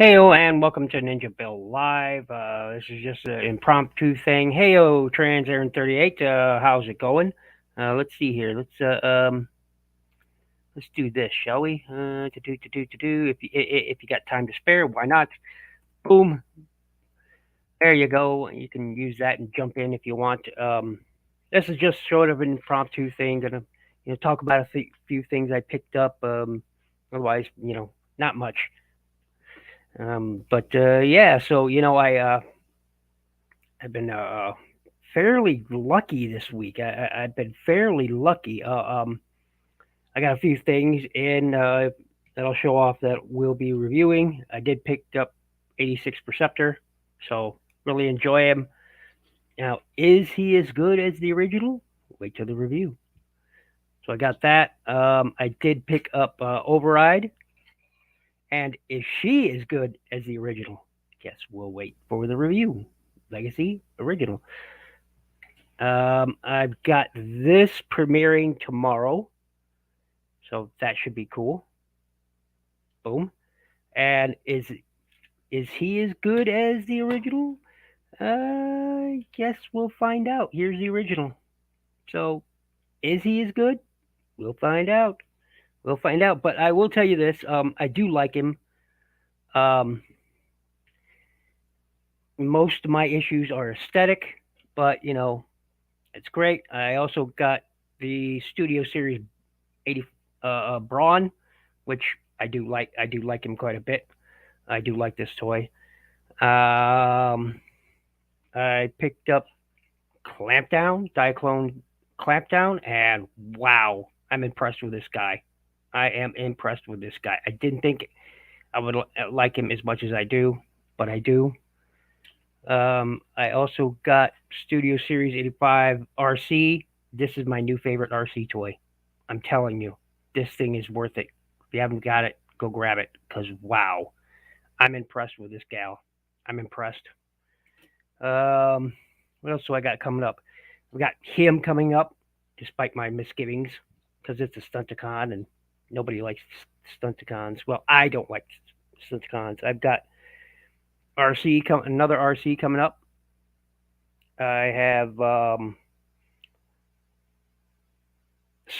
Heyo, and welcome to NinjaBill Live. This is just an impromptu thing. Heyo, Trans Aaron 38. How's it going? Let's see here. Let's do this, shall we? If you got time to spare, why not? Boom. There you go. You can use that and jump in if you want. This is just sort of an impromptu thing. Gonna talk about a few things I picked up. Otherwise, not much. But yeah, so I've been fairly lucky this week. I've been fairly lucky. I got a few things in that I'll show off that we'll be reviewing. I did pick up 86 Perceptor, so really enjoy him. Now, is he as good as the original? Wait till the review. So I got that. I did pick up Override. And is she as good as the original? Guess we'll wait for the review. Legacy original. I've got this premiering tomorrow, so that should be cool. Boom. And is he as good as the original? I guess we'll find out. Here's the original. So, is he as good? We'll find out. We'll find out. But I will tell you this: I do like him. Most of my issues are aesthetic, but it's great. I also got the Studio Series 80 Braun, which I do like. I do like him quite a bit. I do like this toy. I picked up Clampdown, Diaclone Clampdown, and wow, I'm impressed with this guy. I am impressed with this guy. I didn't think I would like him as much as I do, but I do. I also got Studio Series 85 RC. This is my new favorite RC toy. I'm telling you, this thing is worth it. If you haven't got it, go grab it, because wow, I'm impressed with this gal. I'm impressed. What else do I got coming up? We got him coming up, despite my misgivings, because it's a Stunticon and nobody likes Stunticons. Well, I don't like Stunticons. I've got another RC coming up. I have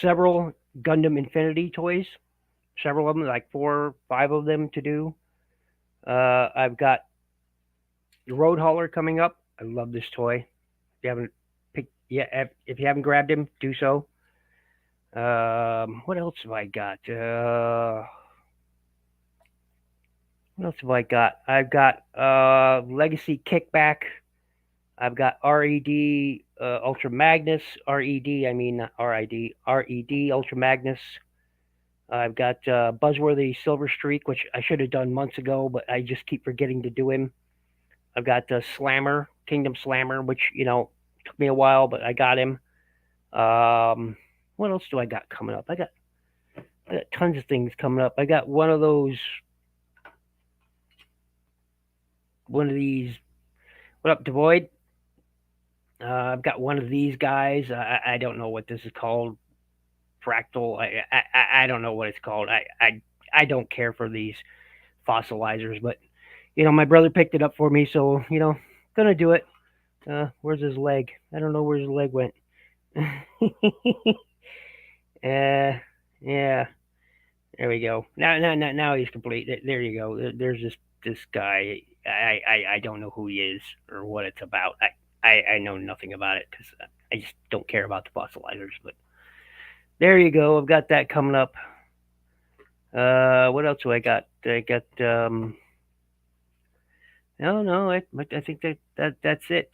several Gundam Infinity toys, several of them, like 4 or 5 of them to do. I've got the Road Hauler coming up. I love this toy. If you haven't if you haven't grabbed him, do so. What else have I got? What else have I got? I've got Legacy Kickback. I've got RED Ultra Magnus. RED, I mean not RID. RED Ultra Magnus. I've got Buzzworthy Silver Streak, which I should have done months ago, but I just keep forgetting to do him. I've got Slammer, Kingdom Slammer, which, took me a while, but I got him. What else do I got coming up? I got tons of things coming up. I got one of these. What up, Devoid? I've got one of these guys. I don't know what this is called. Fractal. I don't know what it's called. I don't care for these fossilizers, but my brother picked it up for me, so gonna do it. Where's his leg? I don't know where his leg went. Yeah. There we go. Now he's complete. There you go. There's this guy. I don't know who he is or what it's about. I know nothing about it because I just don't care about the fossilizers. But there you go. I've got that coming up. What else do I got? I got no. I think that's it.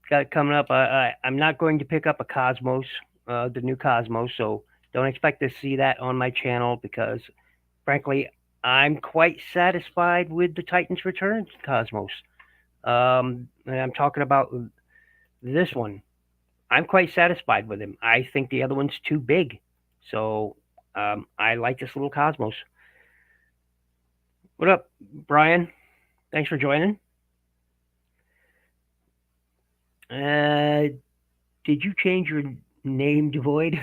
Got it coming up. I'm not going to pick up a Cosmos, the new Cosmos, so don't expect to see that on my channel because, frankly, I'm quite satisfied with the Titan's Return Cosmos. And I'm talking about this one. I'm quite satisfied with him. I think the other one's too big, so I like this little Cosmos. What up, Brian? Thanks for joining. Did you change your name, Devoid?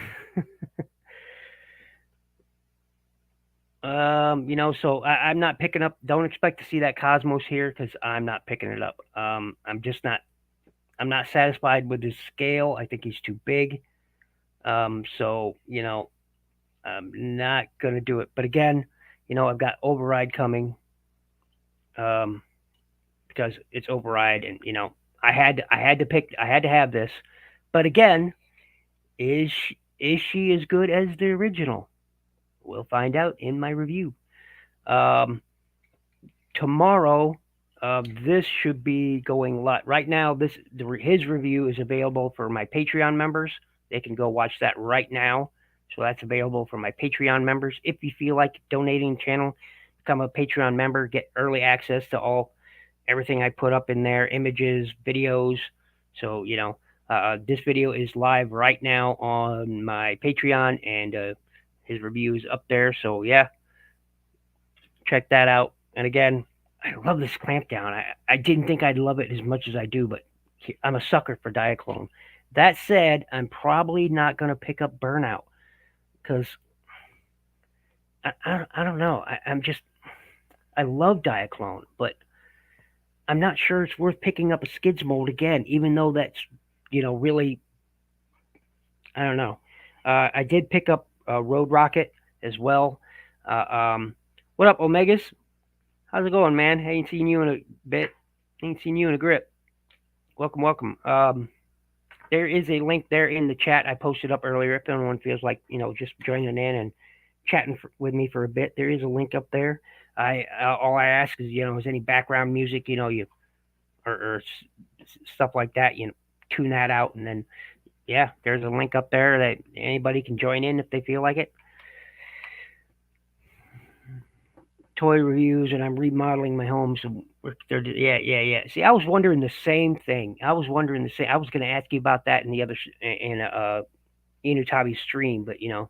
So I'm not picking up. Don't expect to see that Cosmos here because I'm not picking it up. I'm just not. I'm not satisfied with his scale. I think he's too big. So I'm not gonna do it. But again, I've got Override coming. Um, because it's Override, and I had to have this. But again, is she as good as the original? We'll find out in my review. Um, Tomorrow, this should be going live. Right now, his review is available for my Patreon members. They can go watch that right now. So that's available for my Patreon members. If you feel like donating the channel, become a Patreon member, get early access to everything I put up in there, images, videos. So this video is live right now on my Patreon, and his review is up there. So yeah, check that out. And again, I love this clamp down. I didn't think I'd love it as much as I do, but I'm a sucker for Diaclone. That said, I'm probably not going to pick up Burnout because I don't know. I love Diaclone, but I'm not sure it's worth picking up a skids mold again, even though that's really, I don't know. I did pick up Road Rocket as well. What up, Omegas? How's it going, man? Ain't seen you in a bit. Ain't seen you in a grip. Welcome, welcome. There is a link there in the chat I posted up earlier. If anyone feels like just joining in and chatting with me for a bit, there is a link up there. All I ask is is any background music or stuff like that, tune that out, and then yeah, there's a link up there that anybody can join in if they feel like it. Toy reviews, and I'm remodeling my home. So yeah. See, I was wondering the same thing. I was going to ask you about that in the other in Inutabi's stream, but yeah.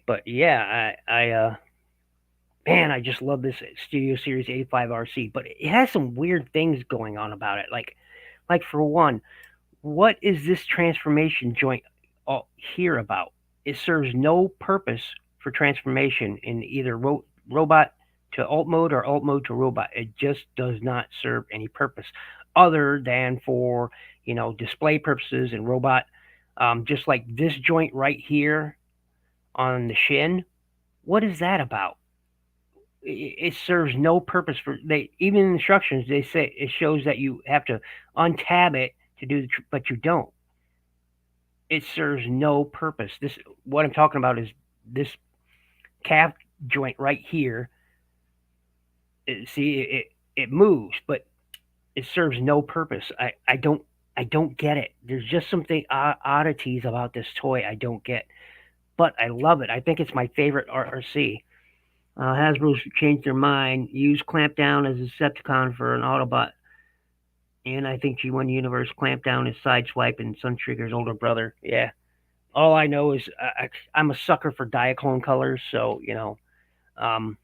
But yeah, man, I just love this Studio Series 85 RC, but it has some weird things going on about it. Like for one, what is this transformation joint all here about? It serves no purpose for transformation in either robot to alt mode or alt mode to robot. It just does not serve any purpose other than for display purposes and robot. Just like this joint right here on the shin, what is that about? It serves no purpose for even in instructions they say it shows that you have to untab it to do but you don't. It serves no purpose. What I'm talking about is this calf joint right here. See, it moves, but it serves no purpose. I don't get it. There's just something oddities about this toy I don't get, but I love it. I think it's my favorite RRC. Hasbro's changed their mind. Use Clampdown as a Decepticon for an Autobot. And I think G1 Universe Clampdown is Sideswipe and Suntrigger's older brother. Yeah. All I know is I'm a sucker for Diaclone colors, so I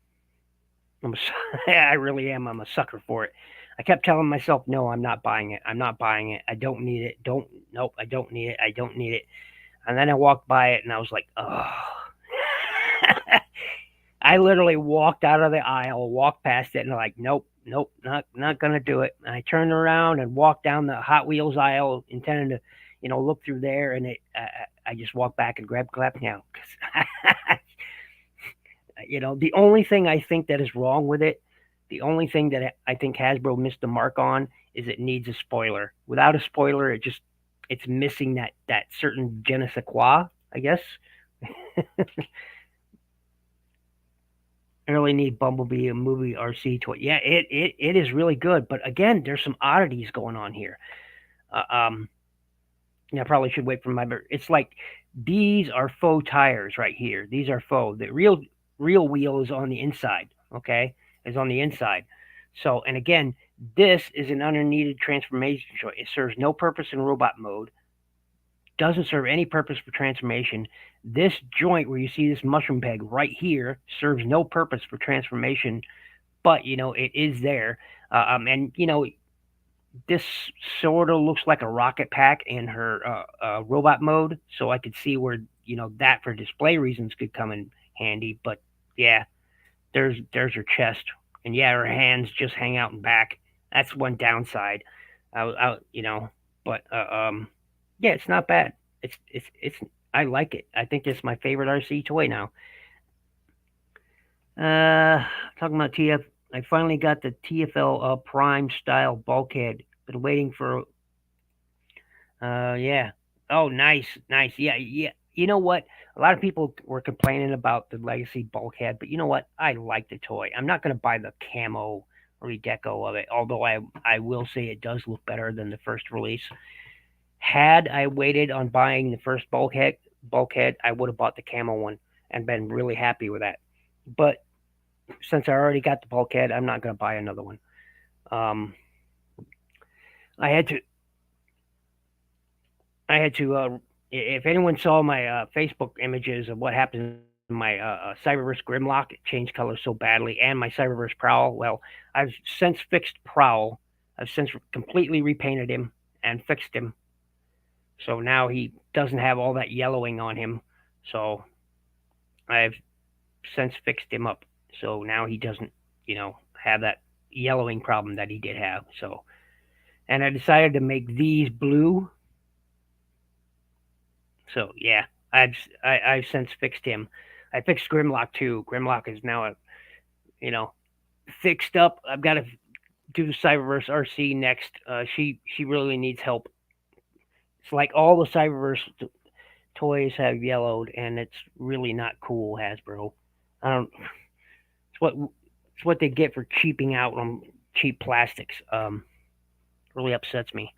really am. I'm a sucker for it. I kept telling myself, no, I'm not buying it. I'm not buying it. I don't need it. Nope, I don't need it. I don't need it. And then I walked by it and I was like, oh. I literally walked out of the aisle, walked past it, and like, nope, not gonna do it. And I turned around and walked down the Hot Wheels aisle, intending to, look through there, and I just walked back and grabbed Clapdown. The only thing I think that is wrong with it, the only thing that I think Hasbro missed the mark on is it needs a spoiler. Without a spoiler, it's missing that certain je ne sais quoi, I guess. I really need Bumblebee, a movie RC toy. Yeah, it is really good, but again, there's some oddities going on here. I probably should wait for my. It's like these are faux tires right here. These are faux. The real wheel is on the inside. Okay, is on the inside. So, and again, this is an unneeded transformation joint. It serves no purpose in robot mode. Doesn't serve any purpose for transformation. This joint where you see this mushroom peg right here serves no purpose for transformation, but it is there. And this sort of looks like a rocket pack in her robot mode, so I could see where that for display reasons could come in handy. But yeah, there's her chest, and yeah, her hands just hang out and back. That's one downside. But yeah, it's not bad. It's I like it. I think it's my favorite RC toy now. Uh, Talking about TF, I finally got the TFL Prime style bulkhead. Been waiting for. Yeah. Oh, nice, nice. Yeah, yeah. You know what? A lot of people were complaining about the Legacy bulkhead, but you know what? I like the toy. I'm not going to buy the camo redeco of it, although I will say it does look better than the first release. Had I waited on buying the first bulkhead, I would have bought the camo one and been really happy with that. But since I already got the bulkhead, I'm not going to buy another one. Um, I had to I had to. If anyone saw my Facebook images of what happened to my Cyberverse Grimlock, it changed color so badly, and my Cyberverse Prowl. Well, I've since fixed Prowl. I've since completely repainted him and fixed him, so now he doesn't have all that yellowing on him. So I've since fixed him up, so now he doesn't, have that yellowing problem that he did have. So, and I decided to make these blue. So yeah, I've since fixed him. I fixed Grimlock too. Grimlock is now you know fixed up. I've got to do the Cyberverse RC next. She really needs help. It's like all the Cyberverse toys have yellowed, and it's really not cool, Hasbro. I don't. It's what they get for cheaping out on cheap plastics. Really upsets me.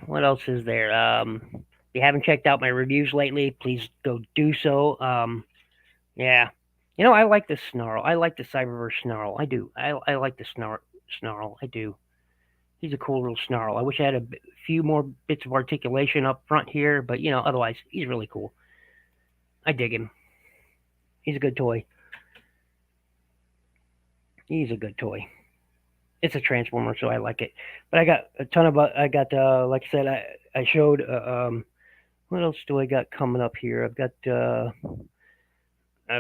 What else is there? If you haven't checked out my reviews lately, please go do so. Yeah, I like the Snarl. I like the Cyberverse Snarl. I do. I like the Snarl. I do. He's a cool little Snarl. I wish I had a few more bits of articulation up front here, but otherwise he's really cool. I dig him. He's a good toy. He's a good toy. It's a transformer, so I like it. But I got a ton of. I got like I said, I showed. What else do I got coming up here? I've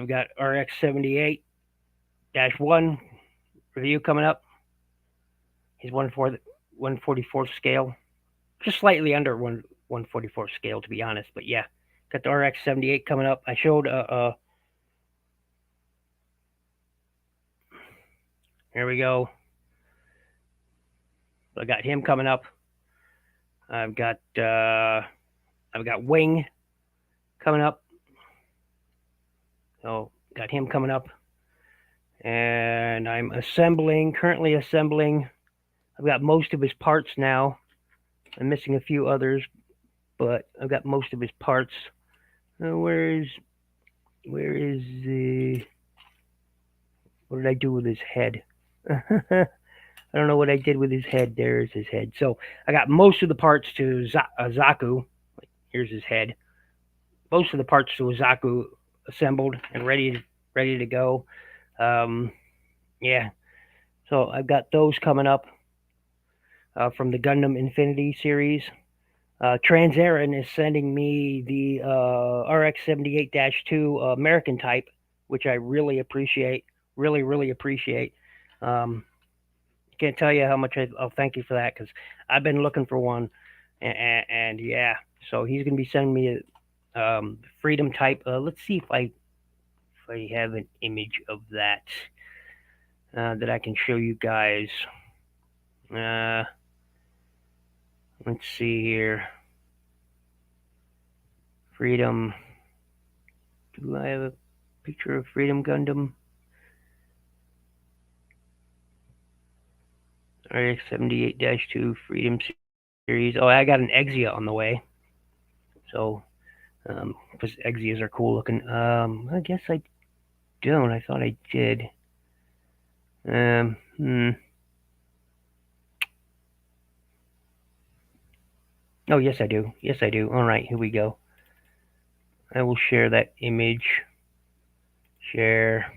got RX78-1 review coming up. He's 1/44 scale, just slightly under 1/44 scale to be honest. But yeah, got the RX78 coming up. I showed Here we go. I got him coming up. I've got Wing coming up. So got him coming up. And I'm currently assembling. I've got most of his parts now. I'm missing a few others, but I've got most of his parts. Where is the? What did I do with his head? I don't know what I did with his head. There's his head. So I got most of the parts to Zaku. Here's his head. Most of the parts to Zaku assembled and ready to go. Yeah. So I've got those coming up from the Gundam Infinity series. Transarin is sending me the RX78-2 American type, which I really appreciate. Really, really appreciate. Can't tell you how much I'll thank you for that, because I've been looking for one, and yeah, so he's gonna be sending me a Freedom type. Let's see if I have an image of that that I can show you guys. Let's see here. Freedom. Do I have a picture of Freedom Gundam? RX78-2 Freedom series. Oh, I got an Exia on the way. So, because Exias are cool looking. I guess I don't. I thought I did. Oh, yes, I do. Yes, I do. All right, here we go. I will share that image. Share.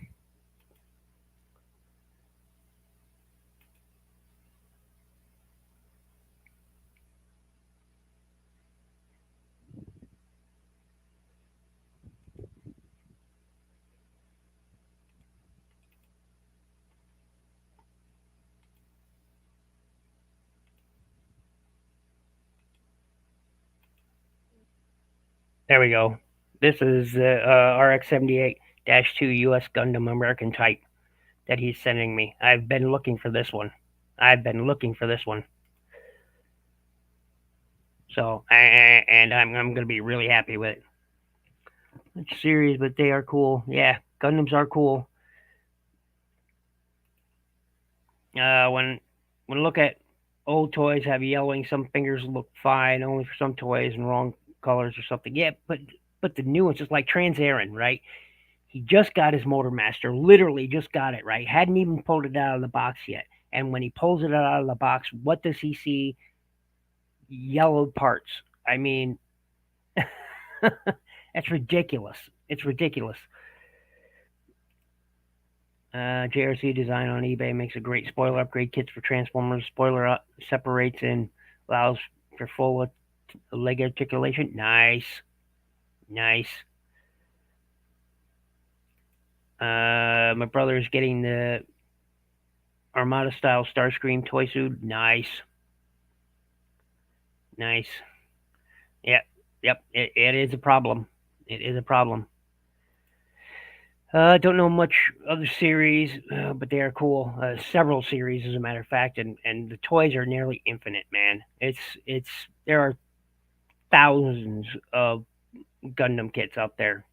There we go. This is the RX-78-2 US Gundam American Type that he's sending me. I've been looking for this one. I've been looking for this one. So, and I'm going to be really happy with it. It's serious, but they are cool. Yeah, Gundams are cool. When look at old toys have yellowing, some fingers look fine only for some toys and wrong colors or something. Yeah, but the new ones, just like Trans Aaron, right? He just got his Motor Master, literally just got it, right? Hadn't even pulled it out of the box yet. And when he pulls it out of the box, what does he see? Yellowed parts. I mean, that's ridiculous. It's ridiculous. JRC design on eBay makes a great spoiler upgrade kits for Transformers. Spoiler separates and allows for full leg articulation. Nice, nice. My brother is getting the Armada style Starscream toy suit. Nice, nice. Yep, yep. It is a problem. It is a problem. Don't know much of the series, but they are cool. Several series, as a matter of fact, and the toys are nearly infinite, man. It's there are thousands of Gundam kits out there.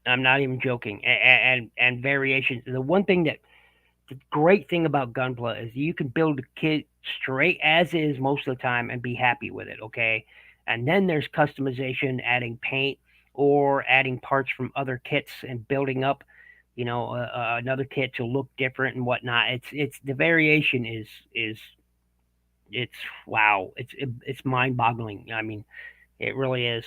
I'm not even joking, and variations. The one thing that the great thing about Gunpla is you can build a kit straight as is most of the time and be happy with it. Okay, and then there's customization, adding paint or adding parts from other kits and building up, another kit to look different and whatnot. It's the variation is it's wow. It's mind boggling. I mean, it really is.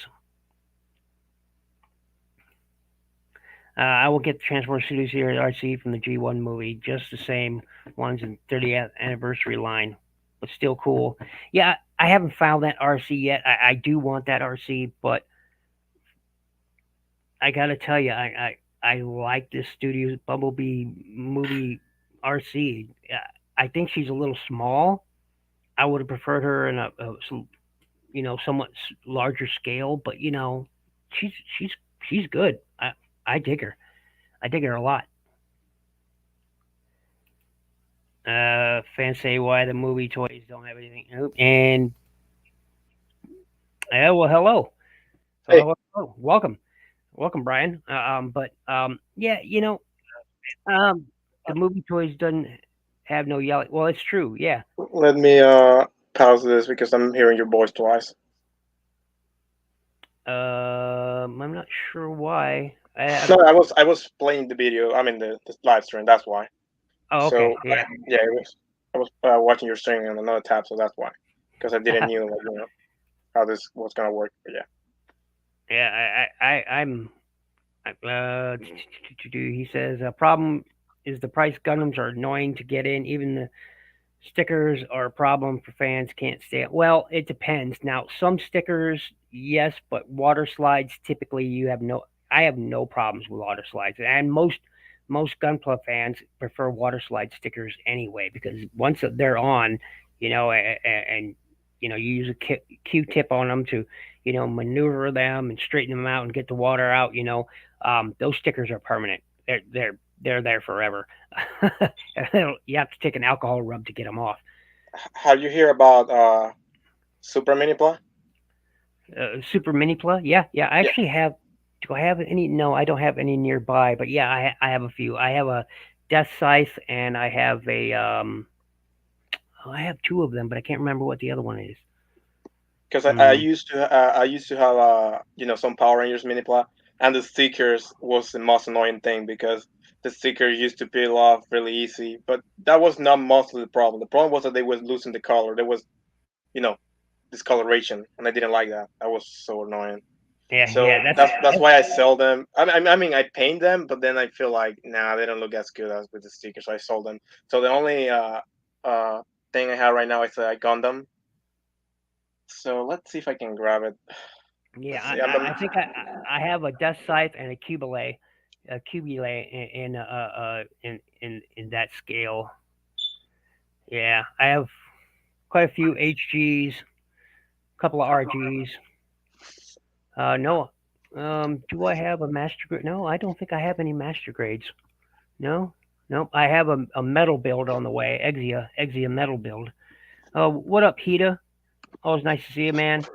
I will get the Transformers Studio Series RC from the G1 movie, just the same ones in 30th anniversary line, but still cool. Yeah, I haven't found that RC yet. I do want that RC, but I gotta tell you, I like this Studio Bumblebee movie RC. I think she's a little small. I would have preferred her in somewhat larger scale, but she's she's she's good. I dig her. I dig her a lot. Fans say why the movie toys don't have anything. And well, hello, Hey, hello, welcome, Brian. Yeah, um, the movie toys doesn't have no yelling. Well, it's true. Yeah. let me pause this because I'm hearing your voice twice. I'm not sure why. No, I was playing the video. I mean the live stream. That's why. Oh, So okay. Yeah. yeah, I was watching your stream on another tab, so that's why. Because I didn't knew how this was gonna work. But yeah, Yeah. I'm. He says a problem is the price. Gundams are annoying to get in. Even the stickers are a problem for fans can't stand. Well, it depends. Now, some stickers, yes, but water slides typically you have no. I have no problems with water slides, and most Gunpla fans prefer water slide stickers anyway because once they're on, and you use a Q-tip on them to maneuver them and straighten them out and get the water out. Those stickers are permanent. They're there forever. You have to take an alcohol rub to get them off. have you hear about Super Mini Play? Super Mini Plus, yeah, yeah. I Yeah, actually have. Do I have any? No, I don't have any nearby. But yeah, I have a few. I have a Death Scythe, and I have a I have two of them, but I can't remember what the other one is. because Mm. I used to have some Power Rangers Mini Play, and the stickers was the most annoying thing because the sticker used to peel off really easy. But that was not mostly the problem. The problem was that they was losing the color. There was you know discoloration, and I didn't like that. That was so annoying. Yeah, So yeah. that's why I sell them. I mean, I paint them, but then I feel like nah, they don't look as good as with the stickers. So I sold them. So the only uh thing I have right now is a Gundam. So let's see if I can grab it. Yeah. Let's see. I'm I think I have a Death Scythe and a Cubile in that scale. Yeah, I have quite a few HGs, a couple of RGs. No. Do I have a master grade? No, I don't think I have any master grades. No, nope. I have a metal build on the way. Exia metal build. What up, Hita? Always nice to see you, man.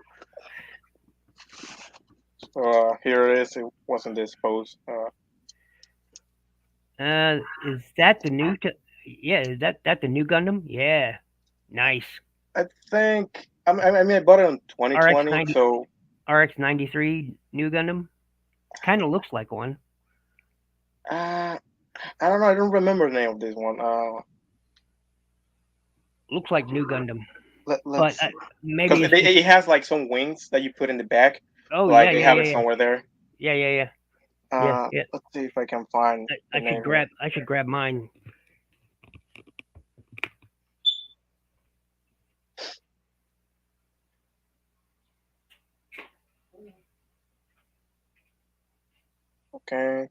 Here it is. It wasn't this post. Is that the new? Yeah, is that the new Gundam? Yeah, nice. I think I mean I bought it in RX 2020, 90, so RX 93 new Gundam. Kind of looks like one. uh, I don't know. I don't remember the name of this one. Looks like new Gundam, but Let's see, because maybe it's just. it has like some wings that you put in the back, Oh like yeah, they yeah, have yeah, it yeah, somewhere there. yeah, yeah, yeah, yeah, yeah. Let's see if I can find the I should name here. grab. I should grab mine. Okay,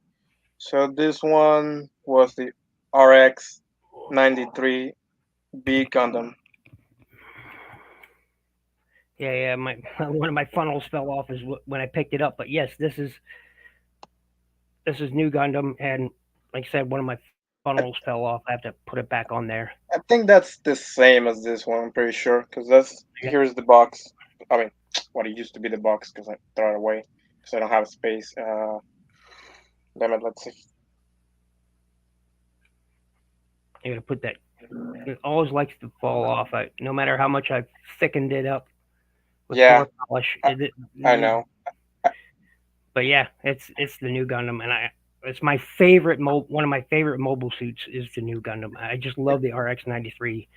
so this one was the RX 93 B Gundam. Yeah, yeah. My one of my funnels fell off is when I picked it up. But yes, this is new Gundam, and like I said, one of my funnels I, fell off. I have to put it back on there. I think that's the same as this one. I'm pretty sure because that's Yeah. here's the box. I mean, what it used to be the box because I throw it away because I don't have space. Damn it. Let's see. I gotta put that. It always likes to fall off. No matter how much I've thickened it up with Yeah, floor polish. I, I know. But yeah, it's the new Gundam, and it's my favorite one of my favorite mobile suits is the new Gundam. I just love the RX 93.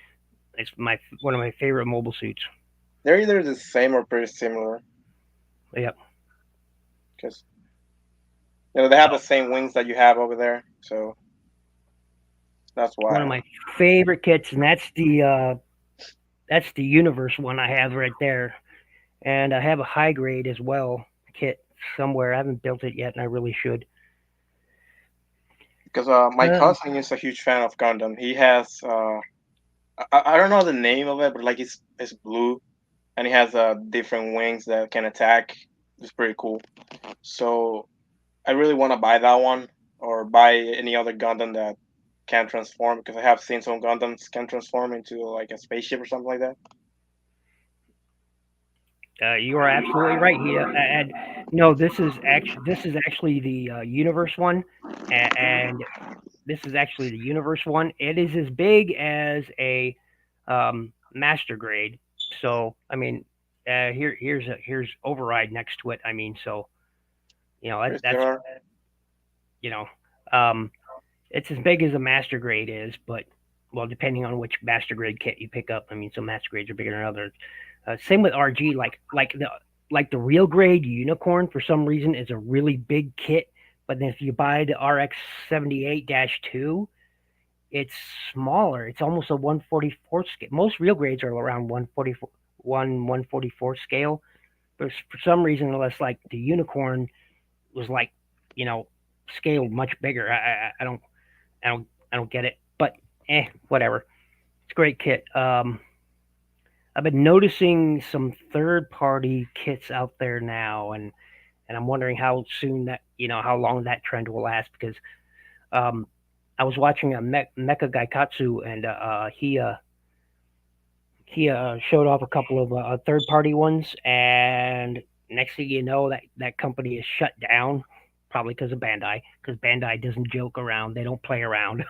It's my one of my favorite mobile suits. They're either the same or pretty similar Yep. because they have the same wings that you have over there, so that's One of why. my favorite kits, and that's the Universe one I have right there, and I have a high grade as well kit somewhere. I haven't built it yet, and I really should. Because my Um, cousin is a huge fan of Gundam. He has I don't know the name of it, but like it's blue and he has different wings that can attack. It's pretty cool. So I really want to buy that one or buy any other Gundam that can transform because I have seen some Gundams can transform into like a spaceship or something like that. you are absolutely right, Hita. And no, this is actually the Universe one, and this is actually the Universe one. It is as big as a master grade. So I mean, here's override next to it. I mean, so Pretty that's similar. you know um, it's as big as a master grade is, but well, depending on which master grade kit you pick up. I mean, some master grades are bigger than others. Same with RG, like the real grade unicorn for some reason is a really big kit, but then if you buy the RX 78-2, it's smaller. It's almost a 144 scale. Most real grades are around 144, 144 scale, but for some reason, unless like the unicorn was like, you know, scaled much bigger. I don't, I don't get it. But whatever. It's a great kit. I've been noticing some third-party kits out there now, and I'm wondering how soon that, how long that trend will last because um, I was watching a Mecha Gaikatsu, and he showed off a couple of third-party ones, and next thing you know, that company is shut down, probably because Bandai doesn't joke around, they don't play around,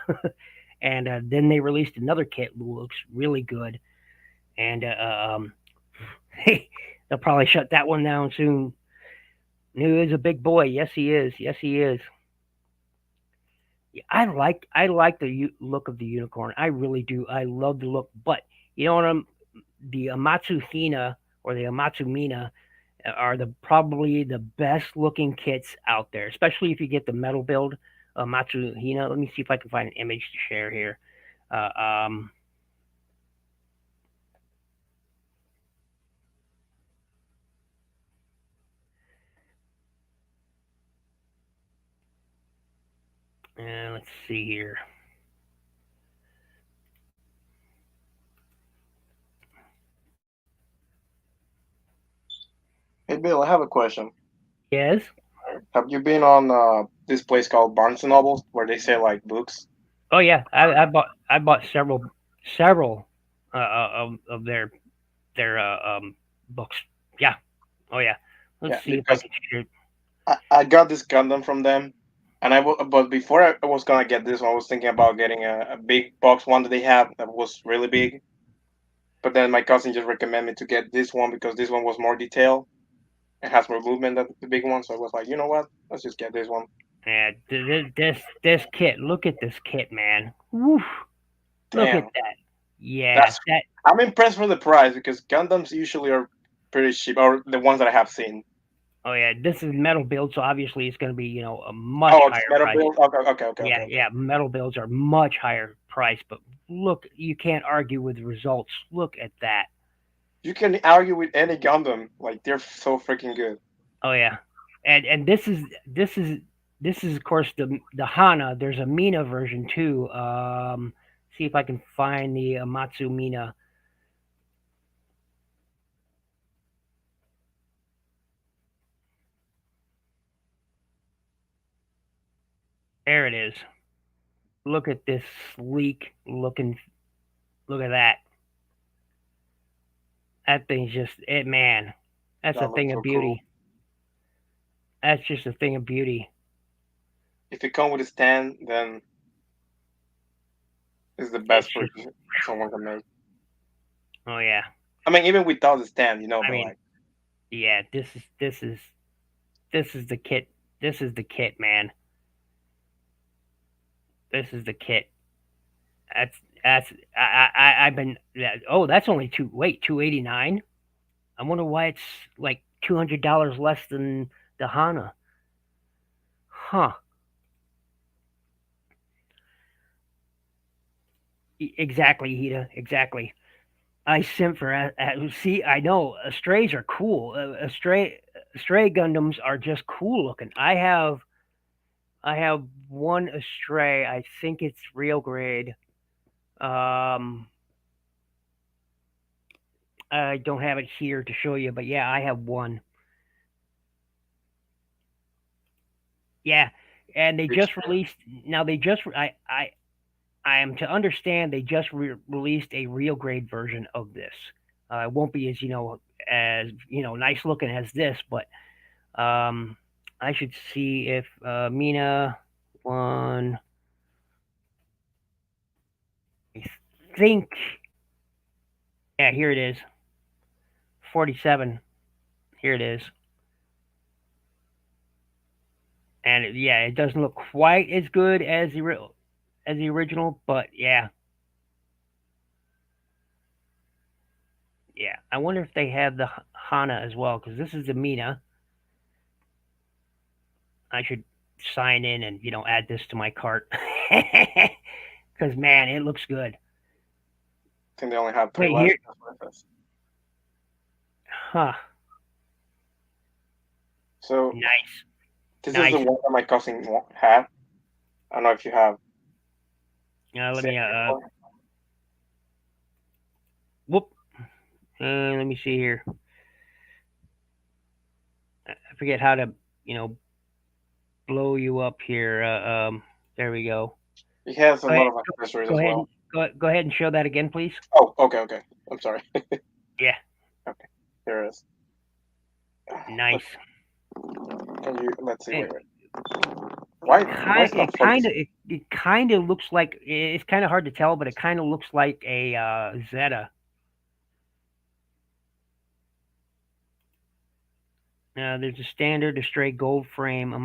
and then they released another kit who looks really good, and hey, they'll probably shut that one down soon. New is a big boy, yes he is, yes he is. I like the look of the unicorn. I really do. I love the look, but you know what? The Amatsu Hina or the Amatsu Mina are the probably the best looking kits out there, especially if you get the metal build Amatsu Hina. Let me see if I can find an image to share here. Uh, um, let's see here. Hey Bill, I have a question. Yes. Have you been on this place called Barnes and Noble where they sell like books? Oh yeah, I bought several of their books. Yeah. Oh yeah. Let's Yeah, see if I because can share. I got this Gundam from them, and but before I was gonna get this one, I was thinking about getting a big box one that they have that was really big. But then my cousin just recommended me to get this one because this one was more detailed and has more movement than the big one. So I was like, you know what? Let's just get this one. Yeah, this kit. Look at this kit, man. Woof. Look at Damn, that. Yeah, that's. that. I'm impressed for the price because Gundams usually are pretty cheap, or the ones that I have seen. Oh yeah, this is metal build, so obviously it's going to be a much Oh, it's higher metal price. build. Okay, okay, okay, Yeah, okay, okay. yeah, metal builds are much higher price, but look, you can't argue with the results. Look at that. You can argue with any Gundam, like they're so freaking good. Oh yeah, and this is of course the Hana. There's a Mina version too. See if I can find the Amatsu Mina. There it is. Look at this sleek looking. Look at that. That thing's just it, man. That's a That looks thing of so cool. beauty. That's just a thing of beauty. If it come with a stand, then it's the It's best just. purchase someone can make. Oh yeah. I mean, even without the stand, I but mean, like, yeah. This is the kit. This is the kit, man. This is the kit. That's that's I've been oh that's only 289. I wonder why it's like $200 less than the Hana. Huh. Exactly, Hita. Exactly. I simp for see. I know strays are cool. Stray Gundams are just cool looking. I have one Astray. I think it's real grade. Um, I don't have it here to show you, but yeah, I have one. Yeah, and they which just released. Now they just I am to understand they just released a real grade version of this. It won't be as nice looking as this, but I should see if Mina one. I think yeah, here it is. 47. Here it is, and yeah, it doesn't look quite as good as the original, but yeah, yeah. I wonder if they have the Hana as well because this is the Mina. I should sign in and add this to my cart because man, it looks good. I think they only have three Wait left. here, That's what it is. huh? So Nice, this is the nice. one that my cousin had. I don't know if you have Let seen me it before. whoop. Let me see here. I forget how to you know blow you up here. There we go. He has a Go ahead, lot of accessories go as ahead, well. go ahead and show that again, please. Oh, okay, okay. I'm sorry. Yeah, Okay, here it is. Let, nice. can you? Let's see. It Wait, wait. Why is it not kind of focusing? it kind of looks like it's kind of hard to tell, but it kind of looks like a Zeta. There's a standard, a straight gold frame, a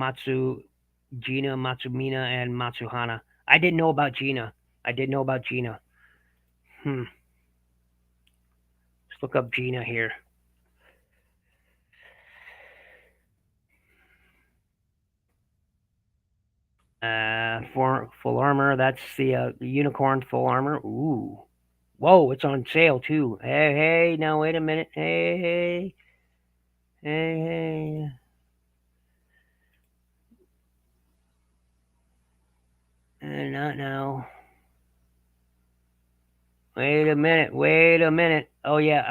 Gina, Matsumina, and Matsuhana. I didn't know about Gina. I did know about Gina. Let's look up Gina here. For full armor. That's the unicorn full armor. Ooh. Whoa, it's on sale too. Hey, hey, now wait a minute. Hey, hey, hey. Not now. Wait a minute. Wait a minute. Oh yeah,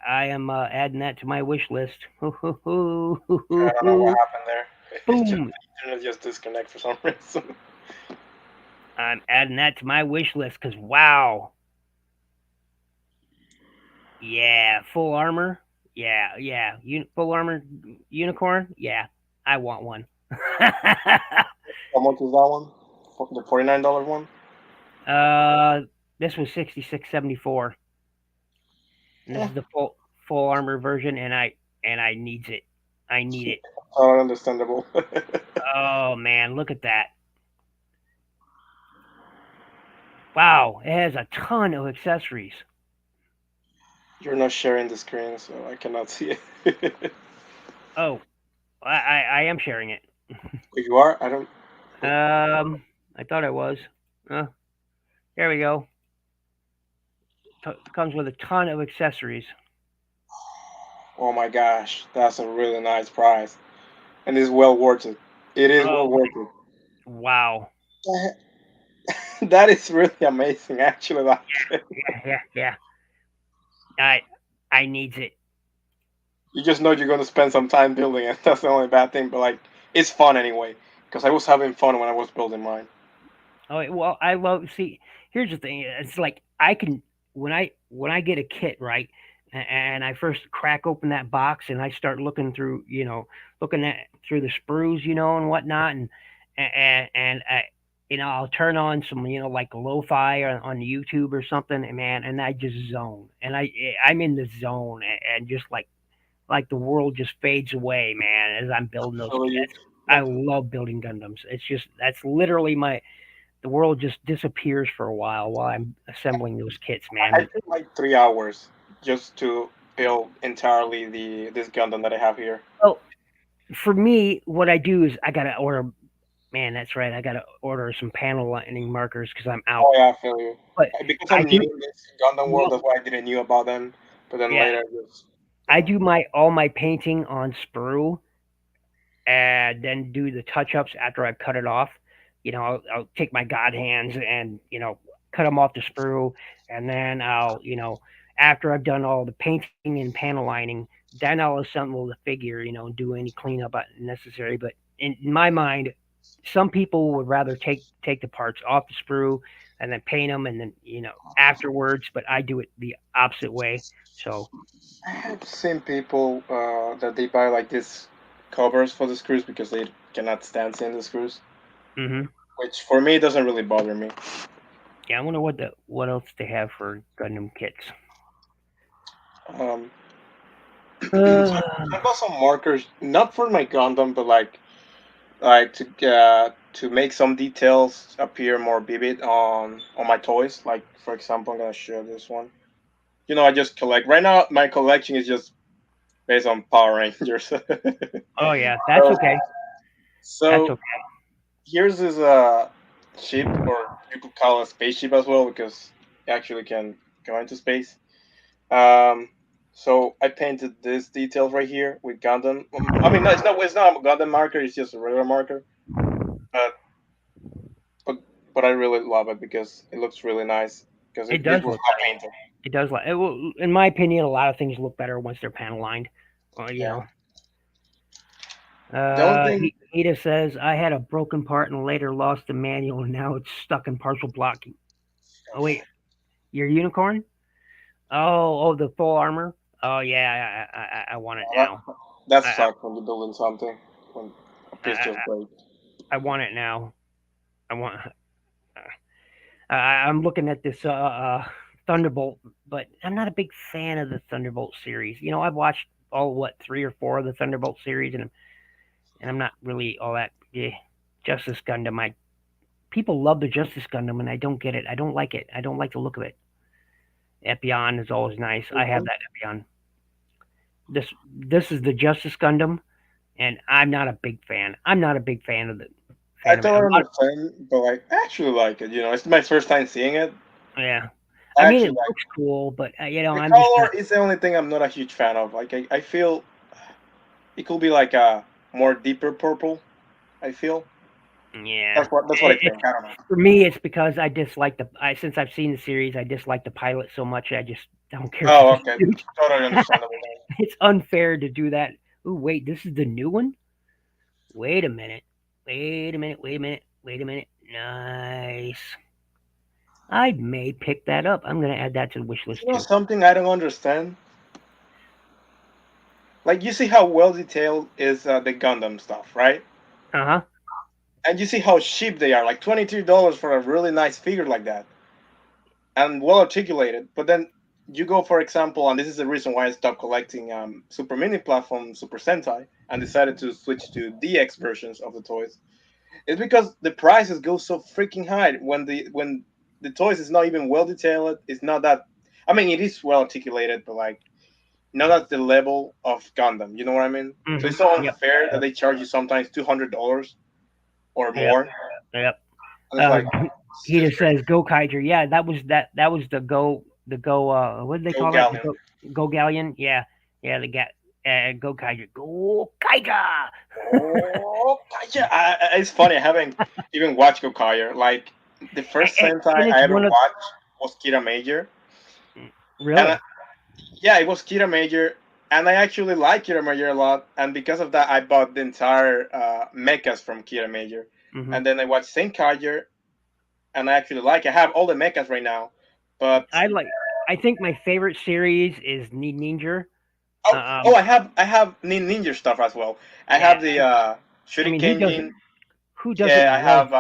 I am adding that to my wish list. I don't know what happened there. It's just Boom! the internet just disconnect for some reason. I'm adding that to my wish list because wow, yeah, full armor, yeah, yeah, full armor unicorn, yeah, I want one. How much is that one? The $49 one? uh, this was 66.74, and this Eh, is the full armor version, and I needs it. I need it. understandable. Oh man, look at that! Wow, it has a ton of accessories. You're not sharing the screen, so I cannot see it. Oh, I am sharing it. If you are, I don't. I thought I was. Uh, there we go. Comes with a ton of accessories. Oh my gosh, that's a really nice price, and it's well worth it. It is well Oh worth it. wow. That is really amazing, actually. Like, Yeah, yeah, yeah. I I needs it. you just know you're going to spend some time building it. That's the only bad thing, but like, it's fun anyway. Because I was having fun when I was building mine. Oh well, I love. See, here's the thing. It's like I can when I get a kit right, and I first crack open that box and I start looking through, looking at through the sprues, and whatnot, and I'll turn on some, like lo-fi on YouTube or something, and man, and I just zone, and I'm in the zone, and just like the world just fades away, man, as I'm building those So you, kits. I love building Gundams. It's just that's literally my the world just disappears for a while I'm assembling those kits, man. I But took like 3 hours just to build entirely the this Gundam that I have here. well, for me, what I do is I gotta order. Man, that's right. I gotta order some panel lining markers because I'm out. Oh yeah, I feel you. But Because I I'm new do in this Gundam world, well, that's why I didn't knew about them. But then yeah. later, just you I know. do my all my painting on sprue and then do the touch ups after I've cut it off. I'll take my god hands and cut them off the sprue, and then after I've done all the painting and panel lining, then I'll assemble the figure, and do any cleanup necessary. But in my mind, some people would rather take the parts off the sprue and then paint them, and then afterwards. But I do it the opposite way. So, I have seen people that they buy like this covers for the screws because they cannot stand seeing the screws, hmm which for me doesn't really bother me. yeah, I wonder what else they have for Gundam kits. Um, Uh, I bought some markers, not for my Gundam, but like to make some details appear more vivid on my toys. Like for example, I'm gonna show this one. I just collect. Right now, my collection is just based on Power Rangers. so, oh yeah, that's okay. That's so okay. here's this ship, or you could call it a spaceship as well, because it actually can go into space. Um, so I painted this detail right here with Gundam. I mean, no, it's not a Gundam marker. It's just a regular marker. But but but I really love it because it looks really nice. Because It this does was look not nice. painted. It does look. In my opinion, a lot of things look better once they're panel lined. Well, Yeah. The only thing. Ida says I had a broken part and later lost the manual, and now it's stuck in partial blocking. Oh wait, your unicorn? Oh, the full armor. Oh yeah, I want it That now. that I, sucks when you're building something when a I, piece just I, breaks. I want it now. I want. I'm looking at this Thunderbolt, but I'm not a big fan of the Thunderbolt series. I've watched all what 3 or 4 of the Thunderbolt series, and I'm not really all that. Justice Gundam. I People love the Justice Gundam, and I don't get it. I don't like it. I don't like the look of it. Epion is always nice. I have Mhm. that Epion. This this is the Justice Gundam, and I'm not a big fan. I'm not a big I fan of it. A totally lot. understand, but like, I actually like it. It's my first time seeing it. Yeah. I I mean, actually it like looks cool, but the I'm just color not. is the only thing I'm not a huge fan of. Like, I feel it could be like a more deeper purple. I feel Yeah, that's what I it's think. I don't know. for me. It's because I dislike since I've seen the series, I dislike the pilot so much. I just I don't care if it's Oh, a okay, suit. totally understandable. It's unfair to do that. Ooh, wait, this is the new one? Wait a minute. Wait a minute. Wait a minute. Wait a minute. Nice. I may pick that up. I'm going to add that to the wish list You know too. something I don't understand? Like you see how well detailed is the Gundam stuff, right? Uh huh. And you see how cheap they are, like $23 for a really nice figure like that, and well articulated. But then you go, for example, and this is the reason why I stopped collecting Super Mini platform Super Sentai and decided to switch to DX versions of the toys. It's because the prices go so freaking high when the toys is not even well detailed. It's not that. I mean, it is well articulated, but like not at the level of Gundam. You know what I mean? So Mm-hmm. it's so Yep. unfair that Yep. they charge you sometimes $200 or Yep. more. Yep. And it's Uh, like it's he just just says Go Kaiser. Yeah, that was the Go what did they Go call it? The Galleon. Go Galleon. Yeah. Yeah, the Go Kaiser. Go Kaiser. Oh, yeah. It's funny. I haven't even watched Gokaiger. Like the first Sentai And I it's ever one of watched was Kira Major, and really. yeah, it was Kira Major, and I actually like Kira Major a lot. And because of that, I bought the entire mechas from Kira Major, Hmm. and then I watched Senkaiger, and I actually like. I have all the mechas right now, but I like. I think my favorite series is Ninja. oh, I have Ninja stuff as well. I Yeah. have the I mean, Shuriken Jin. who doesn't Yeah, I love have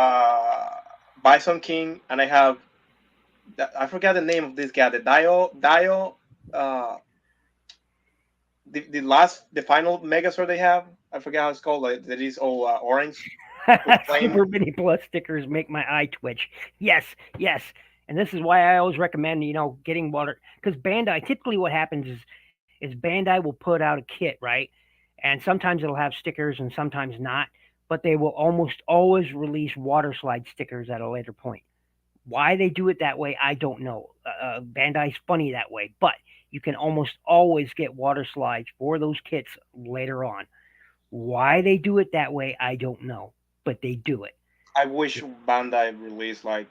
Bison King, and I have I forgot the name of this guy. The Dio, uh, the final Megazord they have. I forgot how it's called. Like that is all orange with flame. Super Mini Plus stickers make my eye twitch. Yes, yes. And this is why I always recommend, getting water because Bandai. Typically, what happens is Bandai will put out a kit, right? And sometimes it'll have stickers and sometimes not. But they will almost always release water slide stickers at a later point. Why they do it that way, I don't know. Bandai's funny that way, but you can almost always get water slides for those kits later on. Why they do it that way, I don't know, but they do it. I wish Bandai released like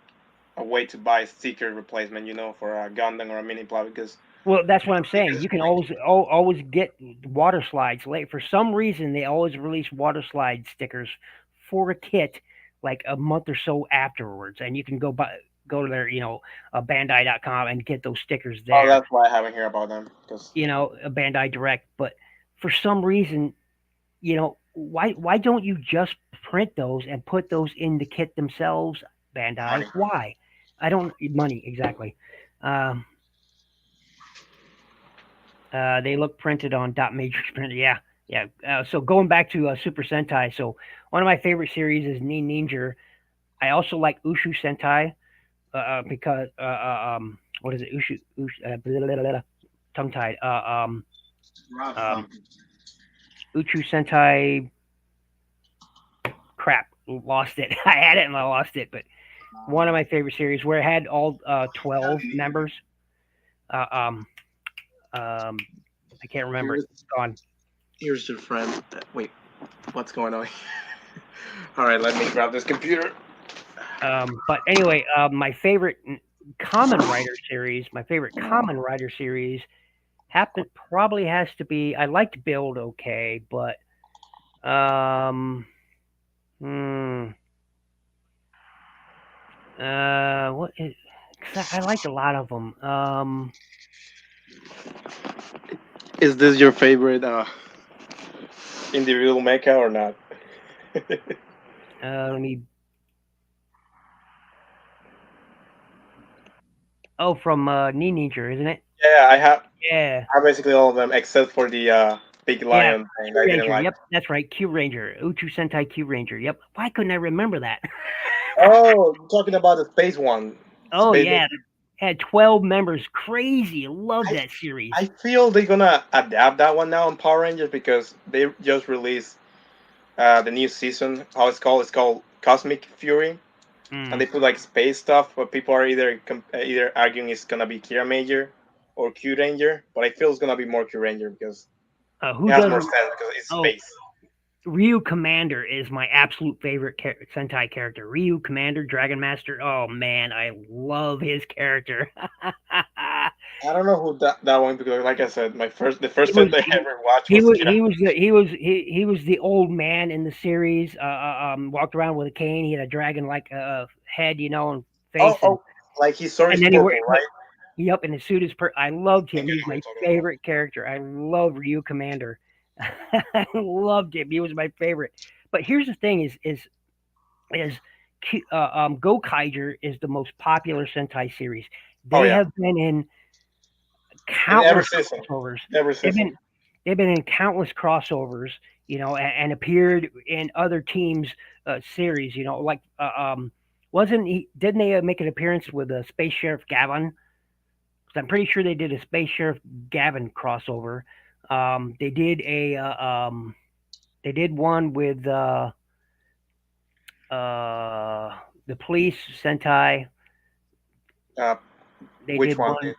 a way to buy sticker replacement, for a Gundam or a mini plot Well, that's what I'm saying. because You can always get water slides late. For some reason, they always release water slide stickers for a kit like a month or so afterwards, and you can go to their bandai.com and get those stickers oh, there. that's why I haven't heard about them because A Bandai Direct, but for some reason, why don't you just print those and put those in the kit themselves, Bandai? money. Why? I don't money exactly. Um, they look printed on dot matrix printer. Yeah, yeah. So going back to Super Sentai, so one of my favorite series is Ninja. I also like Ushu Sentai because what is it? Blah, blah, blah, blah, tongue tied. Um, Uchu Sentai. Crap, lost it. I had it and I lost it, but one of my favorite series where it had all 12 members. Uh, um, um, I can't remember it. Here's It's gone. here's your friend. Wait, what's going on? All right, let me grab this computer. But anyway, my favorite Common Rider series, probably has to be. I liked Build okay, but um, hmm, what is? 'Cause I liked a lot of them. Is this your favorite individual mecha or not? Let me. Oh, from Ninja, isn't it? Yeah, Yeah. I have basically all of them except for the big Yeah, lion thing. Q I didn't Ranger. like. Yep, that's right. Q Ranger. Uchu Sentai Q Ranger. Yep. Why couldn't I remember that? Oh, talking about the space one. Oh Space. yeah, had 12 members. Crazy. I love I that series. I feel they're gonna adapt that one now on Power Rangers because they just released the new season. How it's called? It's called Cosmic Fury, and Mm. they put like space stuff. But people are either arguing it's gonna be Kira Major or Q Ranger. But I feel it's gonna be more Q Ranger because it Who has more doesn't? sense because it's Oh, space. Ryu Commander is my absolute favorite Sentai character. Ryu Commander, Dragon Master. Oh man, I love his character. I don't know who that one because, like I said, the He first was set I he, ever watched he was was Kira. he was the old man in the series. Walked around with a cane. He had a dragon like head, and Oh, face, and oh, like his sword and is then he purple, wore but right? yep, and his suit is I loved I him. get He was who you're my talking about. favorite character. I loved Ryu Commander. I loved him. He was my favorite. But here's the thing: is Go Kaiger is the most popular Sentai series. Oh They yeah, have been in in every countless season, crossovers. every They've season. been they've been in countless crossovers, and appeared in other teams' series. Like wasn't he? Didn't they make an appearance with Space Sheriff Gavin? 'Cause I'm pretty sure they did a Space Sheriff Gavin crossover. They did they did one with the police Sentai. Uh, They which did one one. did?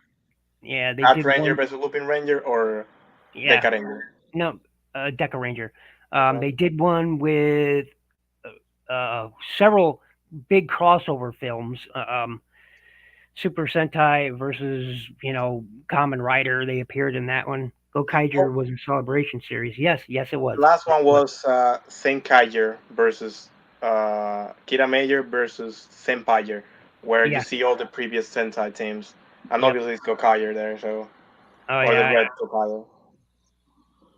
Yeah, they At did Ranger one. versus Lupin Ranger or Yeah, Deca Ranger? no, Deca Ranger. Okay. They did one with several big crossover films. Super Sentai versus Common Rider. They appeared in that one. Go Oh, Kaiger was a celebration series. Yes, yes, it was. the last Yes, one it was. was Senkaiger versus Kira Major versus Senpaiger, where you Yeah. see all the previous Sentai teams, and Yep. obviously it's Gokaiger there, so Oh or the yeah. Red Gokaiger.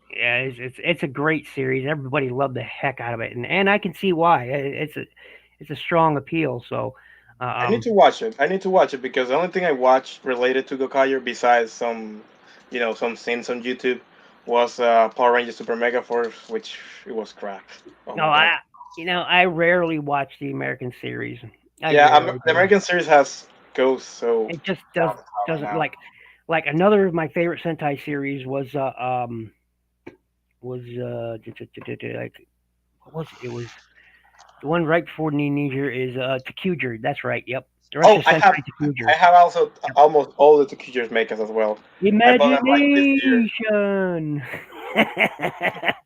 Yeah. It's a great series. Everybody loved the heck out of it, and I can see why. It's a strong appeal. So, uh, I need um, to watch it. I need to watch it because the only thing I watched related to Gokaiger, besides some, some scenes on YouTube, was Power Rangers Super Mega Force, which it was crap. Oh no, my god. I rarely watch the American series. I Yeah, rarely the do. American series has goes so It just down the town right doesn't now. like another of my favorite Sentai series was like what was it? It was the one right before Ninja is Takuger. That's right. Yep. The rest Oh, of Sentai I Takuger. have also Yep. almost all the Tokyo makers as well. I bought them like this year. Imagination.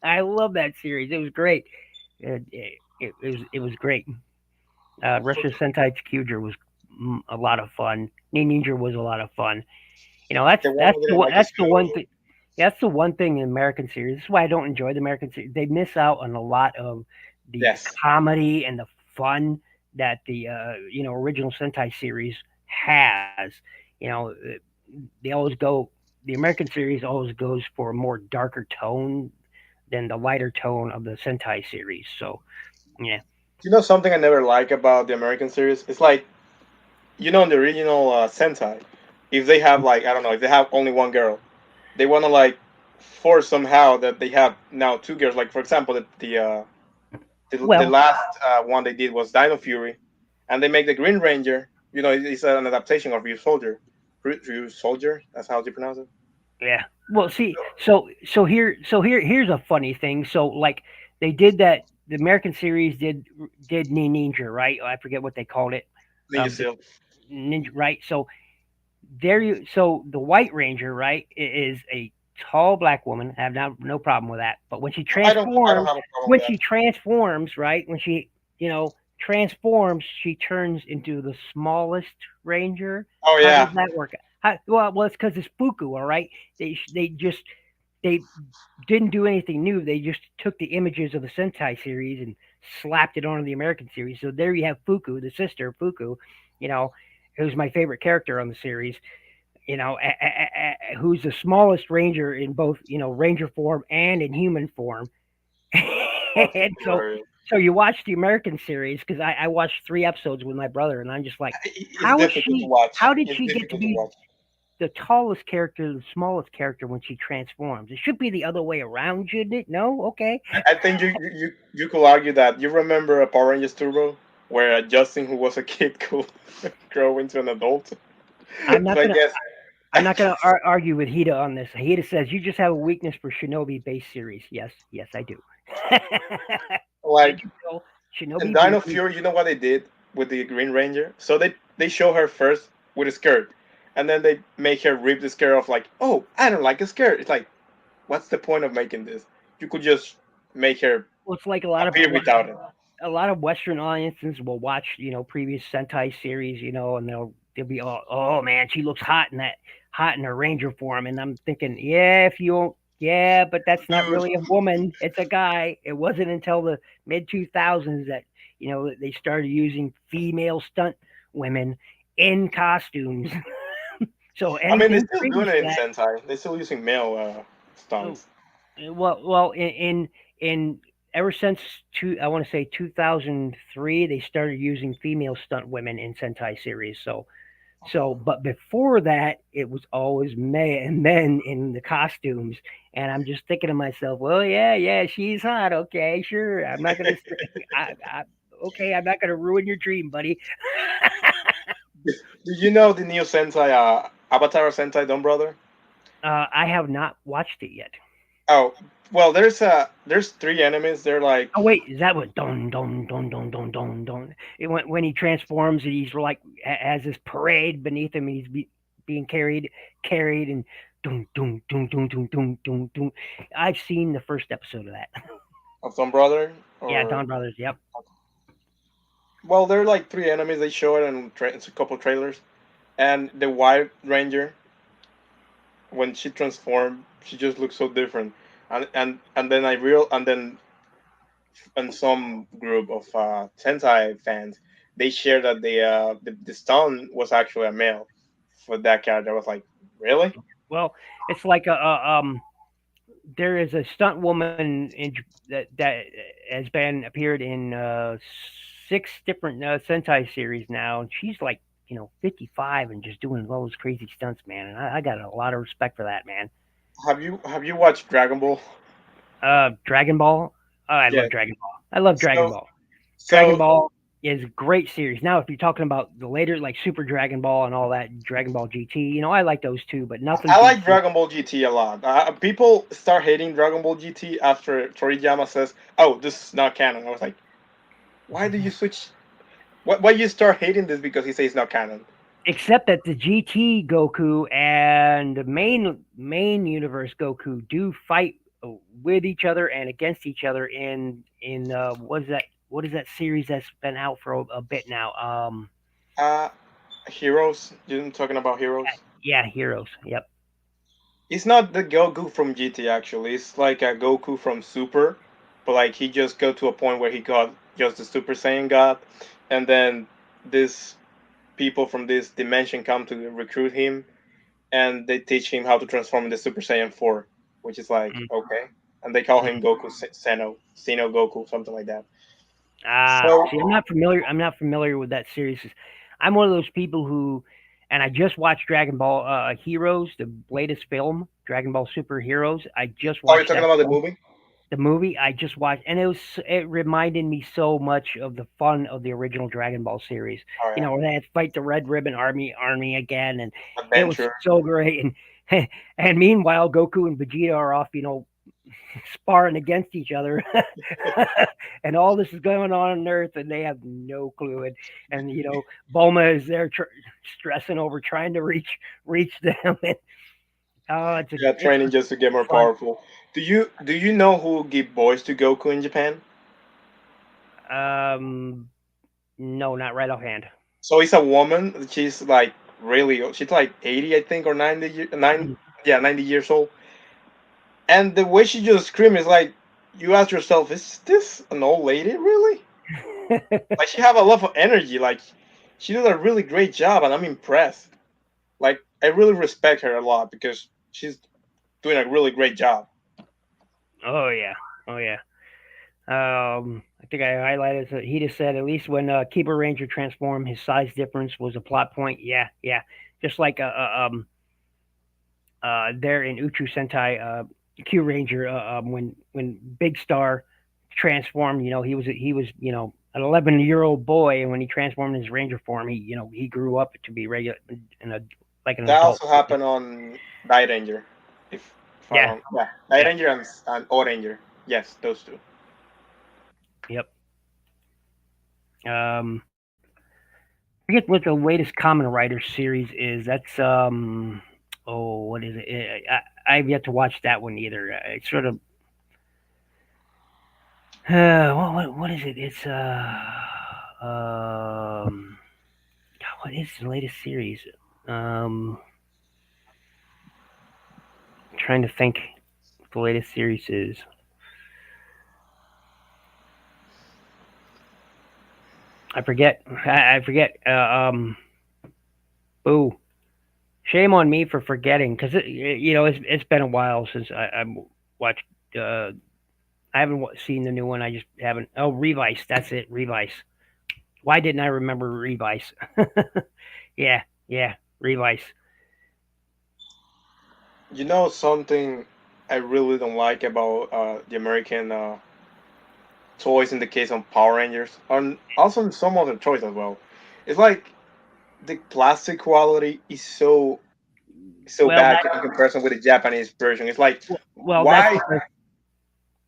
I love that series. It was great. It was great. Russia Sentai Takuger was a lot of fun. Ninja was a lot of fun. That's The one that's I the didn't one like is that's the one Kyoto. thing. That's the one thing in American series. This is why I don't enjoy the American series. They miss out on a lot of the Yes. comedy and the fun that the original Sentai series has. You know, they always go. The American series always goes for a more darker tone than the lighter tone of the Sentai series. So yeah. You know something I never like about the American series? It's like in the original Sentai, if they have like I don't know, if they have only one girl, they want to like force somehow that they have now two girls. Like for example, the Well, last one they did was Dino Fury, and they make the Green Ranger. It's an adaptation of Ryu Soldier. Ryu Soldier. That's how you pronounce it. yeah. Well, see, here's a funny thing. So like they did that. The American series did Ninja, right? I forget what they called it. Ninja The Steel. Ninja, right? So there you. So the White Ranger, right, is a tall black woman. I have no problem with that. But I don't have a problem when with that. she transforms, right? When she transforms, she turns into the smallest ranger. Oh How does yeah. that work? Well, it's because it's Fuku, all right. They didn't do anything new. They just took the images of the Sentai series and slapped it onto the American series. So there you have Fuku, the sister Fuku, you know, who's my favorite character on the series. Who's the smallest ranger in both ranger form and in human form. That's And hilarious. so you watch the American series because I watched 3 episodes with my brother, and I'm just like, It's difficult to watch. how did It's she get to difficult to be watch. the tallest character, the smallest character when she transforms? It should be the other way around, shouldn't it? No, okay. I think you could argue that you remember a Power Rangers Turbo where Justin, who was a kid, could grow into an adult. I'm not So I gonna guess I'm not gonna argue with Hida on this. Hida says you just have a weakness for Shinobi based series. Yes, yes, I do. like NinjaBill, in Shinobi Dino Birru. Fury, you know what they did with the Green Ranger? So they show her first with a skirt, and then they make her rip the skirt off. Like, oh, I don't like a skirt. It's like, what's the point of making this? You could just make her Well, it's like appear without it. a lot of Western audiences will watch previous Sentai series, and they'll be all, oh man, she looks hot in that. hot in a ranger form, and I'm thinking, yeah, if you won't, yeah, but that's not Dude, really a woman; it's a guy. It wasn't until the mid 2000s that they started using female stunt women in costumes. So I mean, they're anything still doing previous it to in that, Sentai. They're still using male oh, stunts. well, in ever since I want to say 2003, they started using female stunt women in Sentai series. But before that, it was always men in the costumes, and I'm just thinking to myself, well, yeah, she's hot. Okay, sure. I'm not gonna, okay, I'm not gonna ruin your dream, buddy. Do you know the new Sentai, Avatar Sentai Dawn Brother? I have not watched it yet. Oh, well, there's three enemies. They're like, Oh wait, is that what don? When he transforms, and he's like has this parade beneath him, and being carried, and dun. I've seen the first episode of that. of Dawn Brother, Yeah, or Don Brothers. Yep. well, they're like three enemies. They show it in a couple trailers. And the White Ranger, when she transformed, she just looks so different. And then and some group of Sentai fans, they shared that the stun was actually a male for that character. I was like, really? Well, it's like there is a stunt woman that has been appeared in six different Sentai series now, and she's like 55 and just doing all those crazy stunts, man. And I got a lot of respect for that, man. Have you watched Dragon Ball? Dragon Ball. Oh, I Yeah. love Dragon Ball. I love Dragon So Ball. Dragon so Ball is a great series. Now, if you're talking about the later, like Super Dragon Ball and all that, Dragon Ball GT, I like those too, but nothing I beats like Dragon Ball GT a lot. People start hating Dragon Ball GT after Toriyama says, "Oh, this is not canon." I was like, "Why do you switch? Why you start hating this because he says it's not canon?" except that the GT Goku and the main universe Goku do fight with each other and against each other in what is that series that's been out for a bit now? Uh Heroes. You're talking about Heroes. Yeah, Heroes. Yep. It's not the Goku from GT actually. It's like a Goku from Super, but like he just got to a point where he got just the Super Saiyan God, and then this people from this dimension come to recruit him, and they teach him how to transform into Super Saiyan 4, which is like Mm-hmm. okay, and they call him Goku Seno Goku, something like that. Ah, So see, I'm not familiar with that series. I'm one of those people who, and I just watched Dragon Ball Heroes, the latest film, Dragon Ball Super Heroes. I just oh, you're watched talking that about the film. movie? The movie I just watched, and it reminded me so much of the fun of the original Dragon Ball series. Oh yeah, Where they had to fight the Red Ribbon Army again, and it was Adventure. so great. And and meanwhile, Goku and Vegeta are off, sparring against each other, and all this is going on Earth, and they have no clue. And Bulma is there stressing over trying to reach them. And oh, Yeah, it's training just to get more fun. powerful. Do you know who give voice to Goku in Japan? Um, no, not right offhand. So it's a woman. She's like really old. She's like 80, I think, or 90, 90 years old. And the way she just screams is like, you ask yourself, is this an old lady, really? Like, she have a lot of energy. Like, she does a really great job, and I'm impressed. Like, I really respect her a lot because she's doing a really great job. Oh yeah, oh yeah. I think I highlighted that he just said at least when Keeper Ranger transformed, his size difference was a plot point. Yeah, yeah. Just like there in Uchu Sentai, Q Ranger, when Big Star transformed, he was an 11-year-old boy, and when he transformed in his Ranger form, he grew up to be regular in a like an That adult. also happened on Die Ranger, if I'm Yeah, wrong. Yeah, Die yeah, Ranger and O Ranger. Yes, those two. yep. I forget what the latest Common Writer series is. That's what is it? I've yet to watch that one either. It's sort of what is it? It's God, what is the latest series? Um, trying to think what the latest series is. I forget. I forget. Ooh, shame on me for forgetting because it's been a while since I watched. Uh, I haven't seen the new one. I just haven't. Oh, Revice. That's it. Revice. Why didn't I remember Revice? Yeah, yeah, Revice. You know something I really don't like about the American toys in the case of Power Rangers, and also in some other toys as well. It's like the plastic quality is so Well, bad in comparison with the Japanese version. It's like well, why?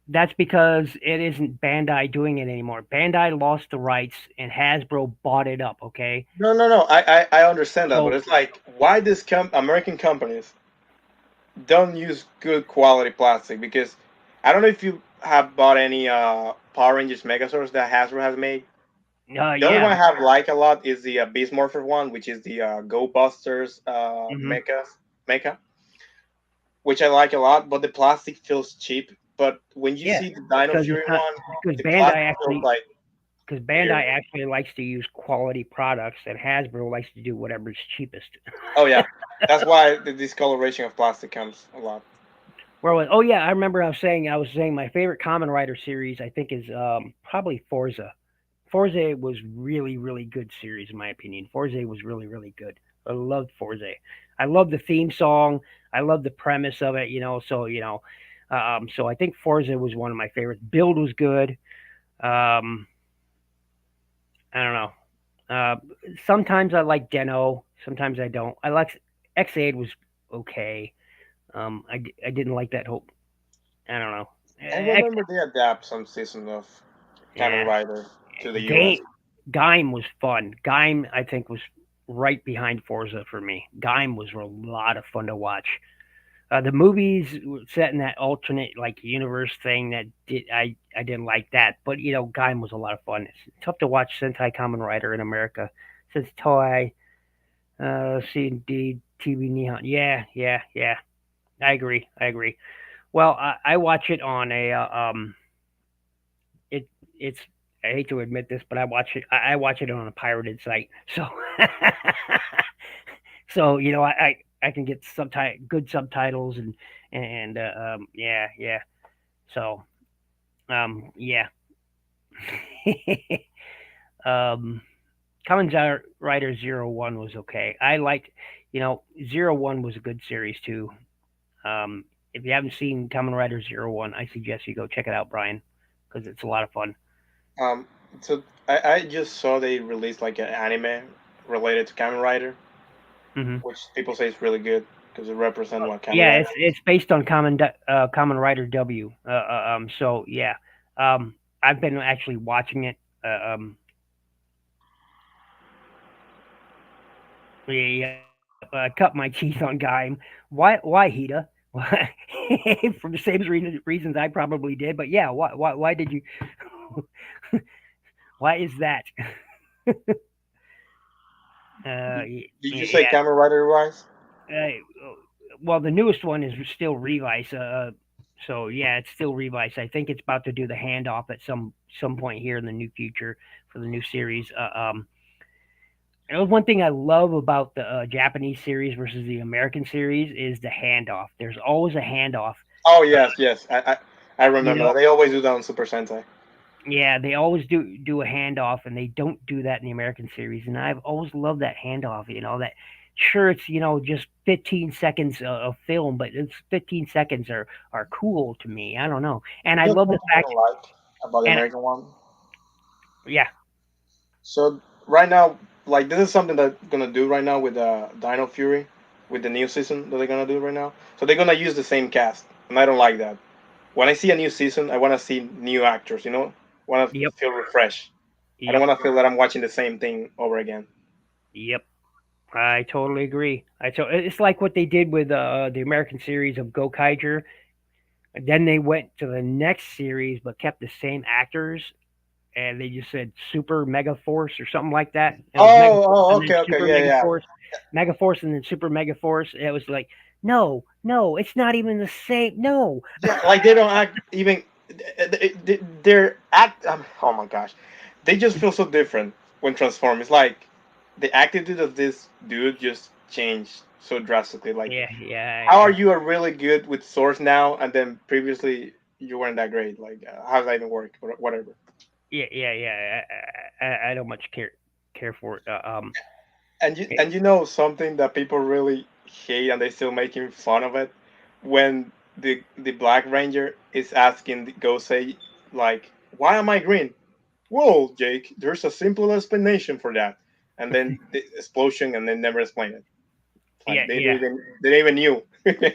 that's because it isn't Bandai doing it anymore. Bandai lost the rights and Hasbro bought it up. Okay, No. I understand that, but so it's like why this American companies don't use good quality plastic because I don't know if you have bought any Power Rangers Megazords that Hasbro has made. The only one yeah, I have like a lot is the Beast Morpher one, which is the Go Busters hmm mecha, which I like a lot. But the plastic feels cheap. But when you yeah, see the Dino because it's Fury not one, because the plastic Bandai feels actually like because weird. Bandai actually likes to use quality products, and Hasbro likes to do whatever's cheapest. Oh yeah, that's why the discoloration of plastic comes a lot. Oh yeah, I was saying my favorite Common Rider series I think is probably Forza. Forza was really good series in my opinion. Forza was really good. I loved Forza. I love the theme song. I love the premise of it. So I think Forza was one of my favorites. Build was good. Um, I don't know. Uh, Sometimes I like Deno. Sometimes I don't. I like X8 was okay. I didn't like that whole. I don't know. I X, remember they adapt some season of Kamen yeah. Rider to the Game US. Gaim was fun. Gaim I think was right behind Forza for me. Gaim was a lot of fun to watch. The movies set in that alternate like universe thing that I didn't like that, but Gaim was a lot of fun. It's tough to watch Sentai Kamen Rider in America since Toei, CD, TV Nihon. Yeah. I agree. Well, I watch it on a it it's I hate to admit this, but I watch it on a pirated site. So so I can get good subtitles and yeah. So yeah. um Rider 01 was okay. I liked, 01 was a good series too. If you haven't seen Kamen Rider 01, I suggest you go check it out, Brian, because it's a lot of fun. Um, so I just saw they released like an anime related to Kamen Rider, Hmm. which people say is really good because it represents what Kamen Yeah, Rider. it's based on Kamen Rider W. So yeah, I've been actually watching it. Yeah, I cut my teeth on Gaim. Why Hida? Why? For the same reasons I probably did. But yeah, why did you? Why is that? Did you say Yeah. Kamen Rider Rise? Well, the newest one is still Revice. So yeah, it's still Revice. I think it's about to do the handoff at some point here in the new future for the new series. And one thing I love about the Japanese series versus the American series is the handoff. There's always a handoff. Oh Uh, yes. I you remember know, that. They always do that on Super Sentai. yeah, they always do a handoff, and they don't do that in the American series. And I've always loved that handoff. That sure it's just 15 seconds of film, but it's 15 seconds are cool to me. I don't know, and I You know love the something I fact don't like about the and American one? yeah, So right now, like this is something they're gonna do right now with Dino Fury, with the new season that they're gonna do right now. So they're gonna use the same cast, and I don't like that. When I see a new season, I want to see new actors. Want to yep, feel refreshed. I don't yep, want to feel that I'm watching the same thing over again. yep. I totally agree. It's like what they did with the American series of Go Kaiger. Then they went to the next series, but kept the same actors, and they just said Super Mega Force or something like that. It was Mega Force and then Okay, Super yeah, Mega yeah. Force, Mega Force and then Super Mega Force. It was like, no, No, it's not even the same. No. Yeah, like they don't act even. Their act. Oh my gosh, they just feel so different when transformed. It's like the attitude of this dude just changed so drastically. Like, Yeah, yeah, how are you a really good with swords now, and then previously you weren't that great? Like, how does that even work? Whatever. yeah. I don't much care for it. And you know something that people really hate, and they still making fun of it when the Black Ranger is asking the Gosei like, "Why am I green?" Well, Jake, there's a simple explanation for that. And then the explosion, and they never explain it. Yeah, Like yeah. they didn't even knew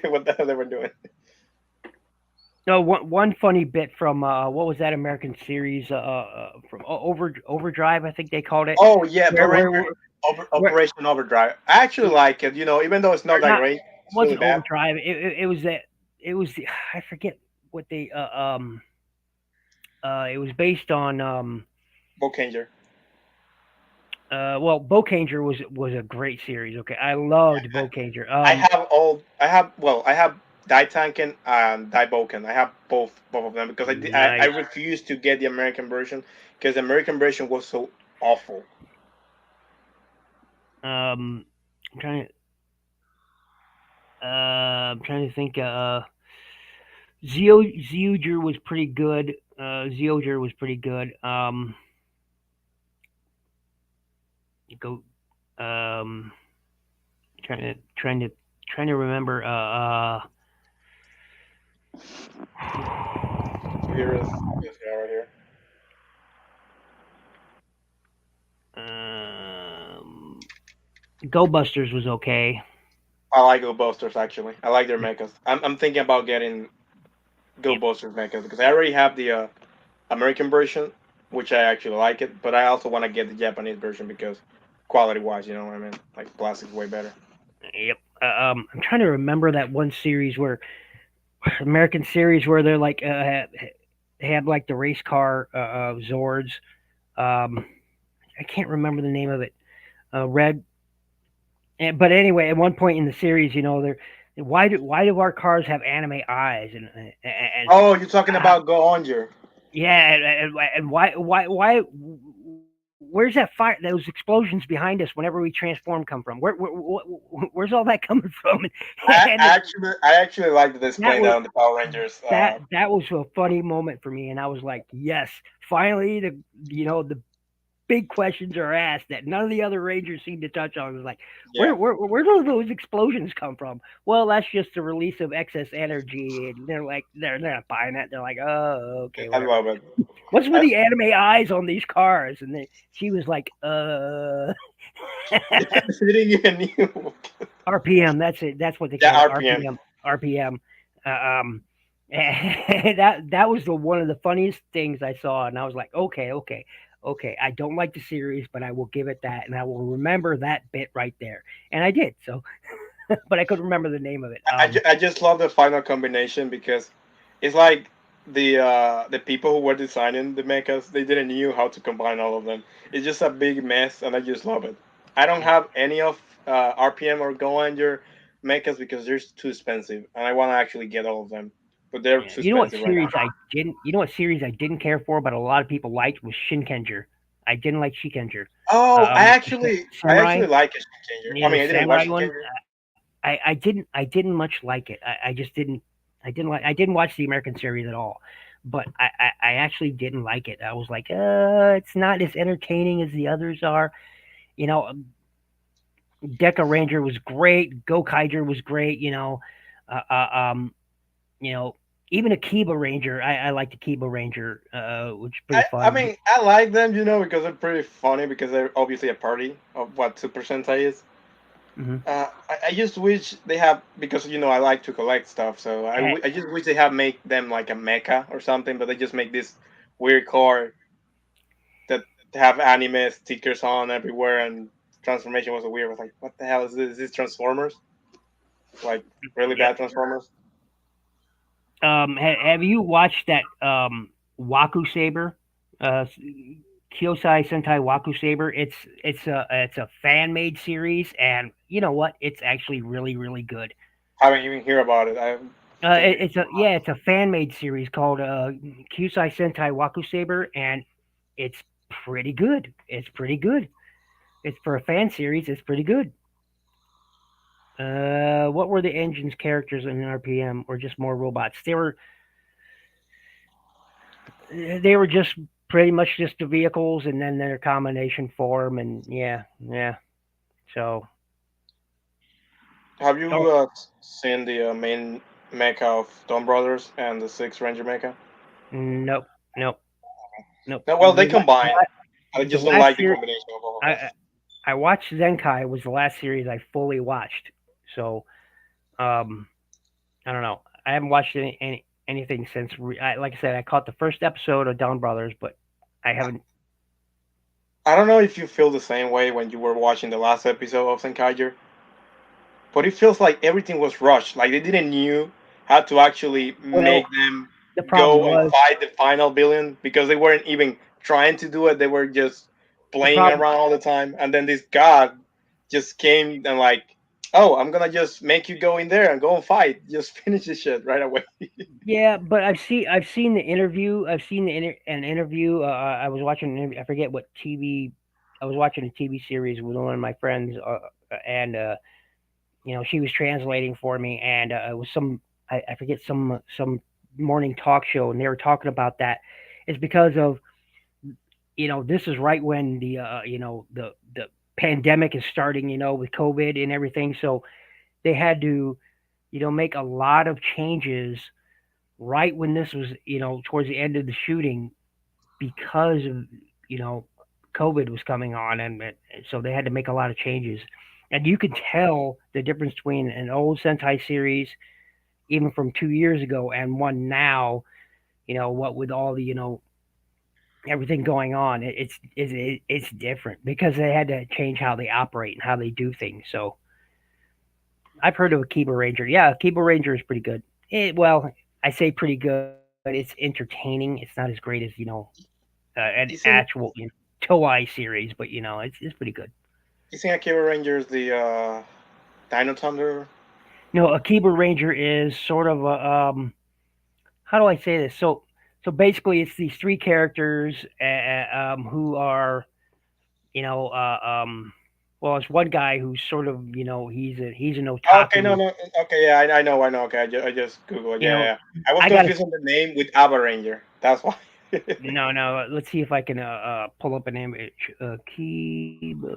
what the hell they were doing. No, one funny bit from what was that American series from Overdrive, I think they called it, Oh yeah, where Power where Ranger where, where Operation Overdrive. I actually like it. You know, even though it's not or that not, great, it it's really wasn't bad. Overdrive. It was that it was the, I forget what they it was based on Bokanger. well, Bokanger was a great series. Okay, I loved Bokanger. I have well, I have Die Tanken and Die Boken. I have both of them because I Nice. refused to get the American version because the American version was so awful. I'm trying to think. Zeuger was pretty good. Zeuger was pretty good. Go. Um, trying to trying to trying to remember. Here is this guy right here. Um, Go Busters was okay. I like Go Busters actually. I like their mechas. I'm thinking about getting Go Yep. Busters mechas because I already have the American version, which I actually like it, but I also want to get the Japanese version because quality wise, you know what I mean? Like plastic's way better. Yep. I'm trying to remember that one series where American series where they're like they had like the race car Zords. Um, I can't remember the name of it. Red. But anyway, at one point in the series, they're why do our cars have anime eyes and Oh, you're talking uh, about Go Onger. yeah, and why where's that fire, those explosions behind us whenever we transform come from? Where's all that coming from? And I actually like that they that explained was that on the Power Rangers. that was a funny moment for me, and I was like, yes, finally the big questions are asked that none of the other Rangers seem to touch on. It was like, Yeah, where do those explosions come from? Well, that's just the release of excess energy, and they're like, they're not buying that. They're like, oh, okay, I whatever. love it. What's with I, the anime eyes on these cars? And she was like, they didn't even knew. RPM. That's it. That's what they Yeah, call it. RPM. RPM. Uh, um, that was the one of the funniest things I saw, and I was like, okay. I don't like the series, but I will give it that, and I will remember that bit right there, and I did. So, but I couldn't remember the name of it. I just love the final combination because it's like the people who were designing the mechas they didn't knew how to combine all of them. It's just a big mess, and I just love it. I don't Yeah. have any of RPM or Go Ranger mechas because they're too expensive, and I want to actually get all of them, but they're Yeah. too expensive right now. You know what series I didn't care for, but a lot of people liked was Shinkenger. I didn't like Shinkenger. Oh, I Samurai. actually like a Changer. I The mean, I didn't watch samurai a one. Changer. I didn't much like it. I just didn't. I didn't watch the American series at all. But I actually didn't like it. I was like, it's not as entertaining as the others are. You know, Deca Ranger was great. Go Kaiser was great. Uh, uh, um, you know, even Akiba Ranger. I liked Akiba Ranger, which is pretty I fun. mean, I like them, you know, because they're pretty funny because they're obviously a party of what Super Sentai is. Hmm. I just wish they have because you know I like to collect stuff, so I just wish they have make them like a mecha or something, but they just make this weird car that have anime stickers on everywhere and transformation was weird. I was like, what the hell is this? Is this Transformers? Like really Yep. bad Transformers? Have you watched that Waku Saber? Kyosai Sentai Waku Saber. It's a fan made series, and you know what? It's actually really good. I haven't even heard about it. I think It's a yeah, it's a fan made series called Kyusai Sentai Waku Saber, and it's pretty good. It's pretty good. It's for a fan series. It's pretty good. What were the engine's characters in RPM, or just more robots? They were just pretty much just the vehicles, and then their combination form, and yeah, yeah. So, have oh you seen the main mecha of Dawn Brothers and the Six Ranger mecha? nope, nope, nope. No, well, they combine. I The just don't last like the series combination of all of I them. I I watched Zenkai was the last series I fully watched. So, um, I don't know. I haven't watched anything since. Like I said, I caught the first episode of Dawn Brothers, but I haven't. I don't know if you feel the same way when you were watching the last episode of Senkaiger, but it feels like everything was rushed. Like they didn't knew how to actually Well, make them the problem go and was fight the final villain because they weren't even trying to do it. They were just the playing problem. around all the time. And then this god just came and like, oh, I'm gonna just make you go in there and go and fight. Just finish this shit right away. Yeah, but I've seen the interview. I've seen an interview. I was watching. I forget what TV. I was watching a TV series with one of my friends, and she was translating for me, and it was I forget some morning talk show, and they were talking about that. It's because of this is right when the pandemic is starting, with COVID and everything. So they had to make a lot of changes right when this was towards the end of the shooting because of you know COVID was coming on, and so they had to make a lot of changes. And you could tell the difference between an old Sentai series, even from 2 years ago, and one now. What with all the everything going on, it's different because they had to change how they operate and how they do things. So I've heard of a Kiba Ranger. Yeah, Kiba Ranger is pretty good. Well, I say pretty good. It's entertaining. It's not as great as an Isn't actual Toei series, but it's pretty good. isn't Akira Rangers the Dino Thunder? No, Akiba Ranger is sort of a how do I say this? So basically, it's these three characters who are you know well, it's one guy who's sort of he's an Okay, no, otaku. no. Okay, yeah, I know. Okay, I just Googled. You Yeah, know, yeah. I was I gotta confusing the name with Abba Ranger. That's why. no. Let's see if I can pull up an image. Akiba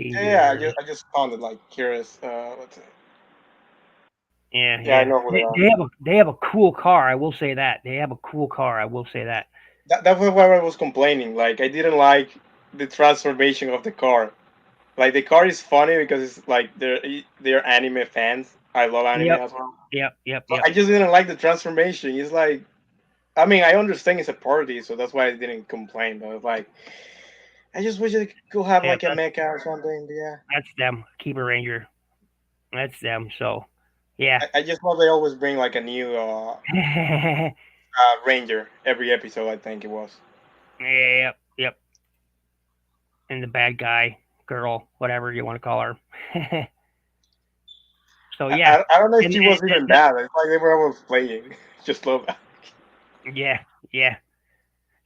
Yeah, yeah. Ranger. I just found it like curious. Let's see. Yeah, Yeah, I yeah. know who they are. They have a cool car. I will say that they have a cool car. I will say that. That was why I was complaining. Like I didn't like the transformation of the car. Like the car is funny because it's like they're anime fans. I love anime Yep, as well. yep, yep, But yep, I just didn't like the transformation. It's like I mean I understand it's a party, so that's why I didn't complain. But it's like I just wish I could have yep. like a mecha or something. But yeah. That's them. Akiba Ranger. That's them. So, yeah. I just love they always bring like a new ranger every episode. I think it was. Yep, yep. And the bad guy, girl, whatever you want to call her. So I, yeah, I, I don't know if and, she was even bad. It's like they were always playing. Just love that. yeah, yeah.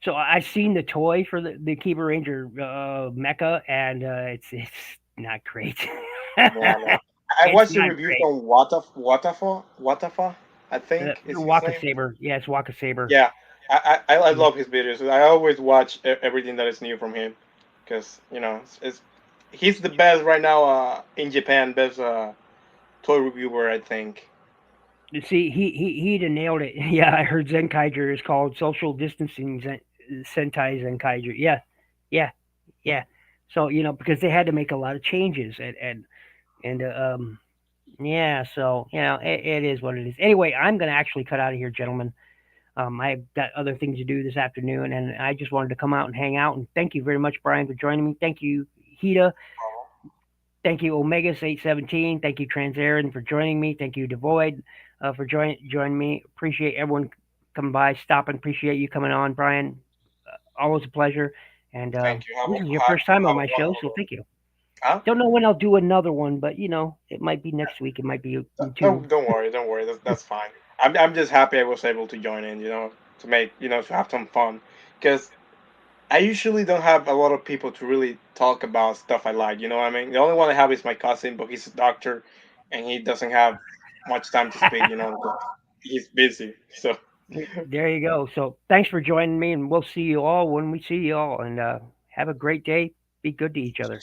So I've seen the toy for the Kiba Ranger mecha, and it's not great. Yeah, no. I It's watched the not reviews great. on Watafa. I think is his Waka name. Saber, yeah, it's Waka Saber. Yeah, I Mm. love his videos. I always watch everything that is new from him because it's he's the best right now in Japan. Best toy reviewer, I think. See, he'd have nailed it. Yeah, I heard Zenkaiger is called social distancing Sentai Zenkaiger. Yeah, yeah, yeah. So because they had to make a lot of changes, and yeah. So it is what it is. Anyway, I'm gonna actually cut out of here, gentlemen. I've got other things to do this afternoon, and I just wanted to come out and hang out. And thank you very much, Brian, for joining me. Thank you, Hita. Thank you, Omegas 817. Thank you, Transarin, for joining me. Thank you, Devoid, for joining me. Appreciate everyone coming by, stopping. Appreciate you coming on, Brian. Always a pleasure. And Thank you. this is your first time on Have my a show, wonderful so day. thank you. Huh? Don't know when I'll do another one, but it might be next week. It might be in Oh, two. don't worry, don't worry. That's fine. I'm just happy I was able to join in. To make to have some fun, because I usually don't have a lot of people to really talk about stuff I like. You know what I mean? The only one I have is my cousin, but he's a doctor, and he doesn't have much time to speak. Because he's busy. So There you go. So thanks for joining me, and we'll see you all when we see you all. And have a great day. Be good to each other.